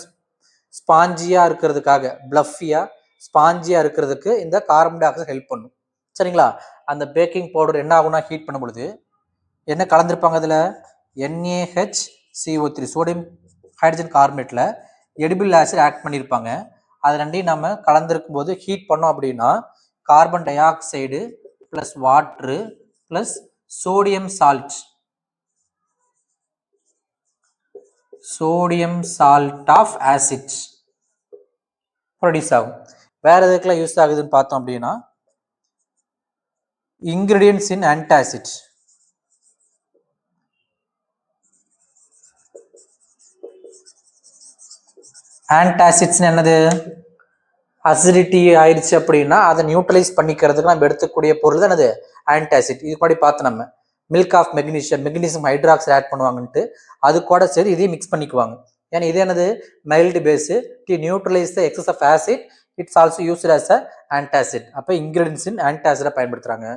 ஸ்பாஞ்சியாக இருக்கிறதுக்காக, ப்ளஃபியாக ஸ்பாஞ்சியாக இருக்கிறதுக்கு இந்த கார்பன் டை ஆக்சைடு ஹெல்ப் பண்ணும். சரிங்களா, அந்த பேக்கிங் பவுடர் என்ன ஆகும்னா ஹீட் பண்ணும் பொழுது என்ன கலந்துருப்பாங்க, அதில் NaHCO3 சோடியம் ஹைட்ரஜன் கார்பனேட்டில் எடிபிள் ஆசிட் ஆட் பண்ணியிருப்பாங்க. அது ரெண்டையும் நம்ம கலந்துருக்கும் போது ஹீட் பண்ணோம் அப்படின்னா carbon dioxide plus water plus sodium salt, sodium salt of acid produce ஆகும். வேற எதுக்கெல்லாம் யூஸ் ஆகுதுன்னு பார்த்தோம் அப்படின்னா, ingredients in antacid, ஆன்டாசிட்ஸ் என்னது, அசிடிட்டி ஆயிடுச்சு அப்படின்னா அதை நியூட்ரலைஸ் பண்ணிக்கிறதுக்கு நம்ம எடுத்துக்கூடிய பொருள் தான் என்னது ஆன்டாசிட். இது கூட பார்த்து நம்ம milk of magnesium hydroxide add பண்ணுவாங்கன்ட்டு அது கூட சரி இதையும் மிக்ஸ் பண்ணிக்குவாங்க. ஏன்னா இது என்னது mild base, to neutralise the excess of acid, it's also used as a antacid. அப்போ இன்கிரீடியன்ஸ் இன் ஆன்டாசிடை பயன்படுத்துகிறாங்க.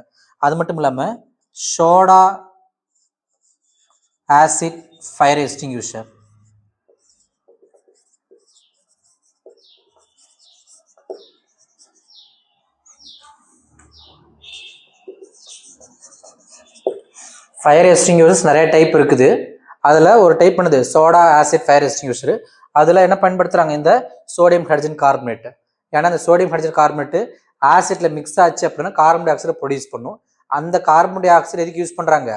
அது மட்டும் இல்லாமல் soda acid fire extinguisher, fire எக்ஸ்டிங்யூஷர்ஸ் நிறைய டைப் இருக்குது. அதில் ஒரு டைப் பண்ணுது சோடா ஆசிட் ஃபயர் எக்ஸ்டிங்யூஷர். அதில் என்ன பயன்படுத்துகிறாங்க, இந்த சோடியம் ஹைட்ரஜன் கார்பனேட். ஏன்னா இந்த சோடியம் ஹைட்ரஜன் கார்பனேட்டு ஆசிட்ல மிக்ஸ் ஆச்சு அப்படின்னா கார்பன் டை ஆக்சைடை ப்ரொடியூஸ் பண்ணும். அந்த கார்பன் டை ஆக்சைடு எதுக்கு யூஸ் பண்ணுறாங்க,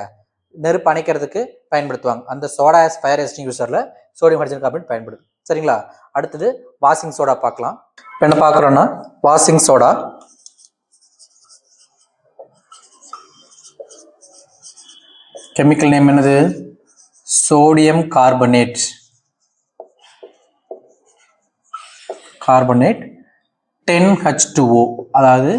நெருப்பு அணைக்கிறதுக்கு பயன்படுத்துவாங்க. அந்த சோடா ஃபயர் எக்ஸ்டிங்யூஷரில் சோடியம் ஹைட்ரஜன் கார்பனேட் பயன்படுது. சரிங்களா? அடுத்தது வாஷிங் சோடா பார்க்கலாம். இப்போ என்ன பார்க்குறோன்னா வாஷிங் சோடா. கெமிக்கல் நேம் என்னது? Sodium carbonate. Carbonate 10H2O. அதாவது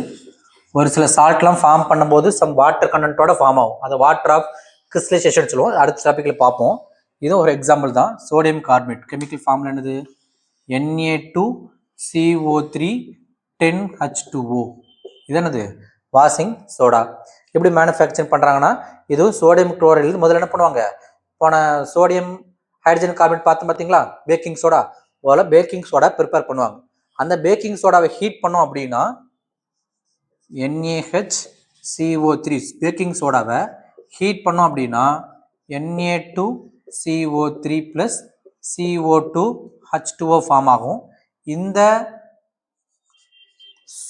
ஒரு சில சால்ட்லாம் ஃபார்ம் பண்ணும்போது சம் வாட்டர் கண்டென்ட்டோட ஃபார்ம் ஆகும். அதை வாட்டர் ஆஃப் கிறிஸ்டலைசேஷன் சொல்லுவோம். அடுத்த டாபிக்கில் பார்ப்போம். இதுவும் ஒரு எக்ஸாம்பிள் தான். சோடியம் கார்பனேட் கெமிக்கல் ஃபார்முலா என்னது? Na2CO3 10H2O. இது என்னது? Washing soda. எப்படி மேனுஃபேக்சரிங் பண்ணுறாங்கன்னா, இதுவும் சோடியம் குளோரைடு முதல்ல என்ன பண்ணுவாங்க? போன சோடியம் ஹைட்ரஜன் கார்பனேட் பார்த்தோம் பார்த்தீங்களா, பேக்கிங் சோடா போல பேக்கிங் சோடா ப்ரிப்பேர் பண்ணுவாங்க. அந்த பேக்கிங் சோடாவை ஹீட் பண்ணோம் அப்படின்னா NaHCO3 பேக்கிங் சோடாவை ஹீட் பண்ணோம் அப்படின்னா Na2CO3 + CO2H2O ஃபார்ம் ஆகும். இந்த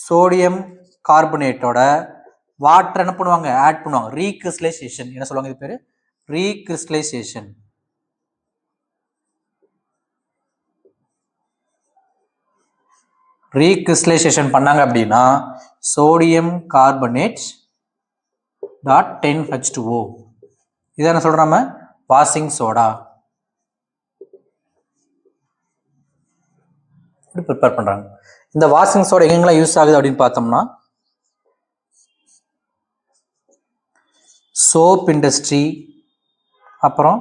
சோடியம் கார்பனேட்டோட வாட்டர் என்ன பண்ணுவாங்க? ஆட் பண்ணுவாங்க. ரீகிறிஸ்டலைசேஷன். என்ன சொல்லுவாங்க இது பேர்? ரீகிறிஸ்டலைசேஷன். ரீகிறிஸ்டலைசேஷன் பண்ணாங்க அப்படின்னா சோடியம் கார்பனேட் .10H2O. இதை என்ன சொல்றோம்? நம்ம வாஷிங் சோடா. ப்ரிப்பேர் பண்றாங்க. இந்த வாஷிங் சோடா எங்கெங்கெல்லாம் யூஸ் ஆகுது அப்படின்னு பார்த்தோம்னா, சோப் இண்டஸ்ட்ரி, அப்புறம்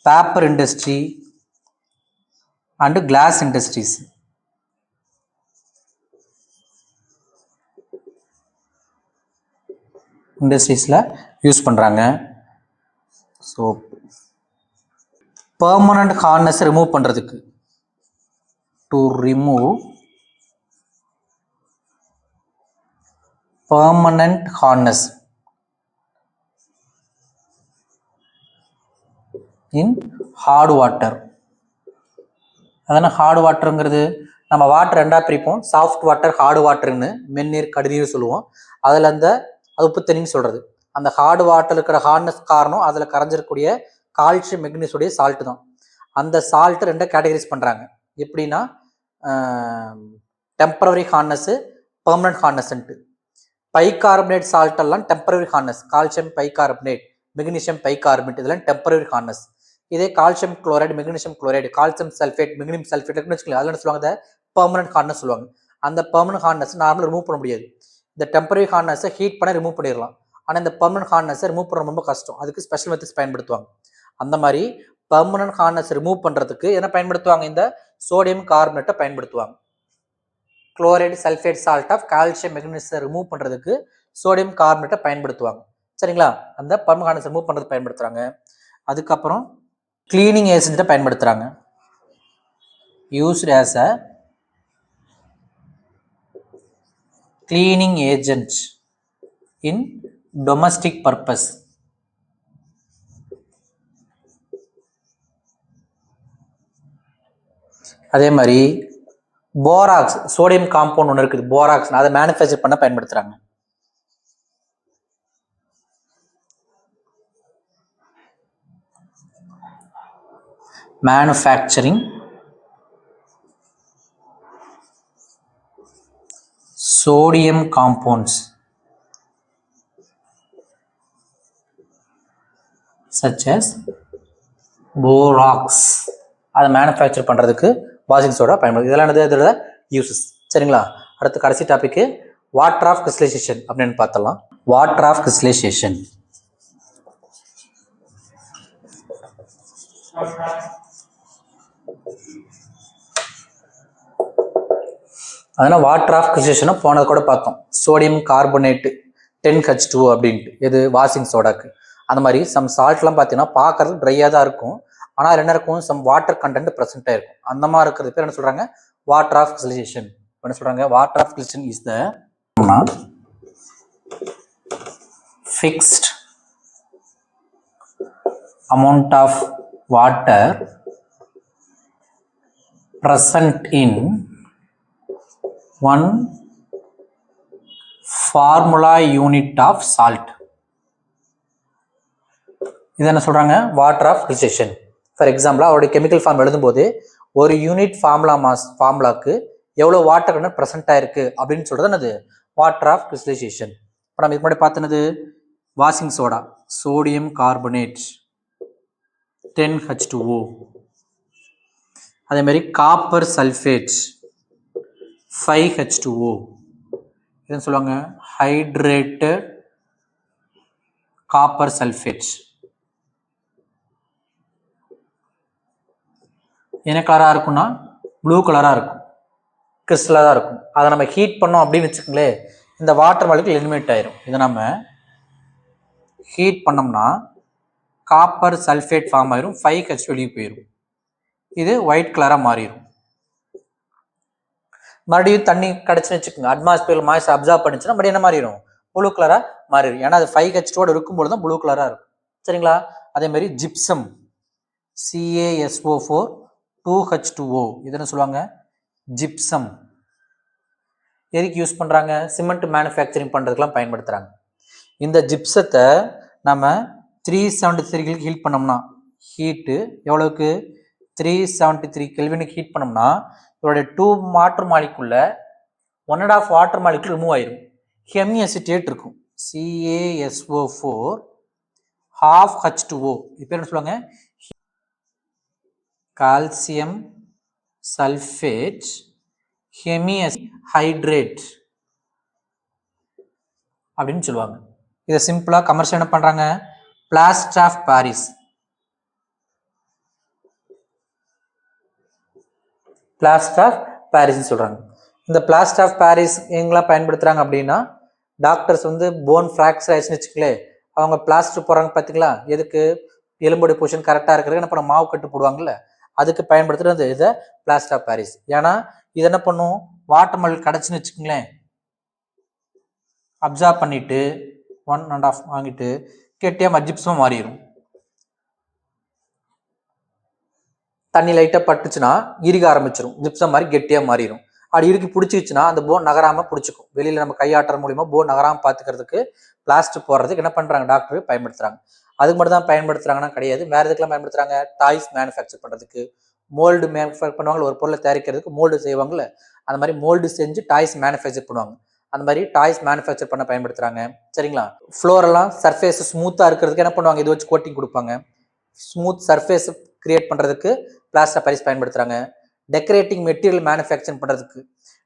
paper industry and glass industries. இண்டஸ்ட்ரீஸில் யூஸ் பண்ணுறாங்க. சோப் பெர்மனண்ட் ஹார்ட்னஸ் ரிமூவ் பண்ணுறதுக்கு, to remove permanent hardness in hard water. அதான ஹார்ட் வாட்டருங்கிறது. நம்ம வாட்டர் ரெண்டாக பிரிப்போம். சாஃப்ட் வாட்டர், ஹார்டு வாட்டர்னு. மென்னீர், கடிநீர் சொல்லுவோம். அதில் அது உப்பு தண்ணின்னு சொல்கிறது. அந்த ஹார்டு வாட்டர் இருக்கிற ஹார்ட்னஸ் காரணம் அதில் கரைஞ்சிருக்கக்கூடிய கால்சியம் மெக்னீசியோடைய சால்ட்டு தான். அந்த சால்ட்டு ரெண்டாக கேட்டகரைஸ் பண்ணுறாங்க. எப்படின்னா டெம்பரவரி ஹார்ட்னஸ்ஸு, பெர்மனன்ட் ஹார்ட்னஸ்ன்ட்டு. பைகார்பனேட் சால்ட் எல்லாம் temporary hardness. Calcium bicarbonate, magnesium bicarbonate இதெல்லாம் டெம்பரவரி ஹார்ட்னஸ். இதே calcium chloride, magnesium chloride, calcium sulphate, magnesium sulphate வச்சுக்கலாம். அதில் என்ன சொல்லுவாங்க? பெர்மனன்ட் ஹார்ட்னஸ் சொல்லுவாங்க. அந்த பெர்மனன்ட் ஹார்ட்னஸ் நார்மலாக ரிமூவ் பண்ண முடியாது. இந்த டெம்பரரி ஹார்ட்னஸை ஹீட் பண்ண ரிமூவ் பண்ணிடலாம். ஆனால் இந்த பெர்மனன்ட் ஹார்ட்னஸை ரிமூவ் பண்ண ரொம்ப கஷ்டம். அதுக்கு ஸ்பெஷல் மெத்தட்ஸ் பயன்படுத்துவாங்க. அந்த மாதிரி பெர்மனன்ட் ஹார்ட்னஸ் ரிமூவ் பண்ணுறதுக்கு என்ன பயன்படுத்துவாங்க? இந்த சோடியம் கார்பனேட்டை பயன்படுத்துவாங்க. Chloride, sulphate, salt of calcium magnesium remove பண்ணுறதுக்கு சோடியம் கார்பனேட்டை பயன்படுத்துவாங்க. சரிங்களா? அந்த பெர்மனன்ட் ஹார்ட்னஸ் ரிமூவ் பண்ணுறது பயன்படுத்துகிறாங்க. அதுக்கப்புறம் கிளீனிங் ஏஜென்ட்டை பயன்படுத்துகிறாங்க. யூஸ்ட் ஆஸ் அ கிளீனிங் ஏஜென்ட் இன் டொமஸ்டிக் பர்பஸ். அதே மாதிரி போராக்ஸ், சோடியம் காம்பவுண்ட் ஒன்று இருக்குது, போராக்ஸ், அதை மேனுஃபேக்சர் பண்ண பயன்படுத்துகிறாங்க. Manufacturing sodium compounds such as borax. அதை மேனுஃபேக்சர் பண்ணுறதுக்கு வாஷிங் சோடா பயன்படுது. இதெல்லாம் இதோட யூசஸ். சரிங்களா? அடுத்து கடைசி டாபிக்கு வாட்டர் ஆஃப் கிறிஸ்டலைசேஷன் அப்படின்னு பார்த்தலாம். Water of crystallisation. அதனால் வாட்டர் ஆஃப் கிறிஸ்டலைசேஷனை போனது கூட பார்த்தோம். சோடியம் கார்பனேட்டு 10H2O அப்படின்ட்டு. இது வாஷிங் சோடாக்கு. அந்த மாதிரி சம் சால்ட்லாம் பார்த்தீங்கன்னா பார்க்கறது ட்ரையாக தான் இருக்கும். ஆனால் என்ன இருக்கும்? சம் வாட்டர் கண்டென்ட் ப்ரெசென்ட்டாக இருக்கும். அந்த மாதிரி இருக்கிறது பேர் என்ன சொல்கிறாங்க? Water of crystallisation. என்ன சொல்கிறாங்க? Water of crystallisation is the fixed amount of water present in one formula unit of salt. இது என்ன சொல்கிறாங்க, வாட்டர் ஆஃப் கிறிஸ்டேஷன். ஃபார் எக்ஸாம்பிளாக அவருடைய கெமிக்கல் ஃபார்ம் எழுதும்போது ஒரு யூனிட் ஃபார்முலாக்கு எவ்வளோ வாட்டர் கண்டென்ட் ப்ரெசென்ட் ஆயிருக்கு அப்படின்னு சொல்கிறது என்னது, வாட்டர் ஆஃப் கிறிஸ்டலைசேஷன். இப்போ நம்ம இதுக்கு முன்னாடி பார்த்தனது washing soda, sodium carbonate 10H2O. அதே மாதிரி காப்பர் சல்ஃபேட் 5H2O. இதுன்னு சொல்லுவாங்க ஹைட்ரேட்டட் காப்பர் சல்ஃபேட். என்ன கலராக இருக்கும்னா ப்ளூ கலராக இருக்கும், கிறிஸ்டலாக தான் இருக்கும். அதை நம்ம ஹீட் பண்ணோம் அப்படின்னு வச்சுக்கோங்களேன், இந்த வாட்டர் மாலிகுல் எலிமினேட் ஆயிரும். இதை நம்ம ஹீட் பண்ணோம்னா காப்பர் சல்ஃபேட் ஃபார்ம் ஆயிரும், 5H வெளியே போயிடும். இது ஒயிட் கலராக மாறிடும். மறுபடியும் தண்ணி கிடச்சுன்னு வச்சுக்கோங்க, அட்மாஸ்பியர் மாய்ஸ் அப்சார்ப் பண்ணிச்சுன்னா மறுபடியும் என்ன மாறிடும், ப்ளூ கலராக மாறிடும். ஏன்னா அது 5H2 இருக்கும்போது தான் ப்ளூ கலராக இருக்கும். சரிங்களா? அதே மாதிரி ஜிப்சம் CaSO4 2H2O. இது என்ன சொல்லுவாங்க, ஜிப்சம். எதுக்கு யூஸ் பண்ணுறாங்க, சிமெண்ட் மேனுஃபேக்சரிங் பண்ணுறதுக்கெலாம் பயன்படுத்துகிறாங்க. இந்த ஜிப்சத்தை நம்ம 373 ஹீட் பண்ணோம்னா, ஹீட்டு எவ்வளோக்கு, 373 கெல்வினுக்கு ஹீட் பண்ணோம்னா இதோடைய 2 வாட்டர் மாலிகுல்ல 1.5 வாட்டர் மாலிகுல் ரிமூவ் ஆயிரும். ஹெமி அசிட்டேட் இருக்கும், CaSO4 1/2H2O. இது பேர் என்ன சொல்லுவாங்க, கால்சியம் சல்ஃபேட் ஹெமி ஹைட்ரேட் அப்படின்னு சொல்லுவாங்க. இதை சிம்பிளாக கமர்ஷியல் என்ன பண்ணுறாங்க, plaster of Paris. Plaster of பாரிஸ்ன்னு சொல்கிறாங்க. இந்த பிளாஸ்டர் ஆஃப் பாரிஸ் எங்கெல்லாம் பயன்படுத்துகிறாங்க அப்படின்னா, டாக்டர்ஸ் வந்து போன் ஃப்ராக்சர் ஆயிடுச்சுன்னு வச்சுக்கலே, அவங்க பிளாஸ்டர் போடுறாங்க பார்த்தீங்களா, எதுக்கு, எலும்புடைய பொசிஷன் கரெக்டாக இருக்கிறது என்ன பண்ண மாவு கட்டு போடுவாங்கல்ல, அதுக்கு பயன்படுத்துகிறது இதை பிளாஸ்டர் ஆஃப் பாரிஸ். ஏன்னா இது என்ன பண்ணும், வாட்டர் மாலிகுல் கிடச்சுன்னு வச்சுக்கோங்களேன், அப்சார்ப் பண்ணிட்டு 1.5 வாங்கிட்டு கெட்டியாக ஜிப்சமாக மாறிடும். தண்ணி லைட்டாக பட்டுச்சுன்னா இறுக ஆரம்பிச்சிடும், ஜிப்சம் மாதிரி கெட்டியாக மாறிடும். அப்படி இறுக்கி பிடிச்சிச்சுன்னா அந்த போன் நகராமல் பிடிச்சிக்கும். வெளியில் நம்ம கையாட்டுற மூலிமா போன் நகராமல் பார்த்துக்கிறதுக்கு பிளாஸ்டர் போடுறதுக்கு என்ன பண்ணுறாங்க, டாக்டர் பயன்படுத்துகிறாங்க. அதுக்கு மட்டும் தான் பயன்படுத்துகிறாங்கன்னா கிடையாது, வேறு எதுக்கெல்லாம் பயன்படுத்துகிறாங்க, டாய்ஸ் மேனுஃபேக்சர் பண்ணுறதுக்கு, மோல்டு மேனுஃபேக்சர் பண்ணுவாங்க, ஒரு பொருளை தயாரிக்கிறதுக்கு மோல்டு செய்வாங்கல்ல, அந்த மாதிரி மோல்டு செஞ்சு டாய்ஸ் மேனுஃபேக்சர் பண்ணுவாங்க. அந்த மாதிரி டாய்ஸ் மேனுஃபேக்சர் பண்ண பயன்படுத்துகிறாங்க. சரிங்களா? ஃப்ளோரெல்லாம் சர்ஃபேஸ் ஸ்மூத்தாக இருக்கிறதுக்கு என்ன பண்ணுவாங்க, இது வச்சு கோட்டிங் கொடுப்பாங்க. ஸ்மூத் சர்ஃபேஸ் கிரியேட் பண்ணுறதுக்கு பிளாஸ்டர் பாரிஸ் பயன்படுத்துகிறாங்க. டெக்கரேட்டிங் மெட்டீரியல் மேனுஃபேக்சரிங் பண்ணுறதுக்கு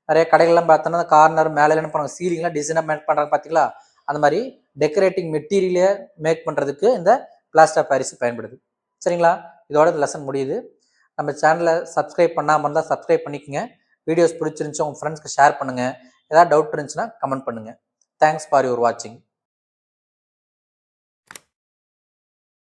நிறைய கடைகள்லாம் பார்த்தோன்னா கார்னர் மேலே என்ன பண்ணுவாங்க, சீலிங்லாம் டிசைனாக மேக் பண்ணுறாங்க பார்த்தீங்களா, அந்த மாதிரி டெக்கரேட்டிங் மெட்டீரியலை மேக் பண்ணுறதுக்கு இந்த பிளாஸ்டர் பாரிஸ் பயன்படுது. சரிங்களா? இதோட இந்த லெசன் முடியுது. நம்ம சேனலை சப்ஸ்கிரைப் பண்ணாமல் இருந்தால் சப்ஸ்கிரைப் பண்ணிக்கோங்க. வீடியோஸ் பிடிச்சிருந்துச்சு உங்கள் ஃப்ரெண்ட்ஸ்க்கு ஷேர் பண்ணுங்கள். ஏதாவது டவுட் இருந்துச்சுன்னா கமெண்ட் பண்ணுங்கள். தேங்க்ஸ் ஃபார் யுவர் வாட்சிங்.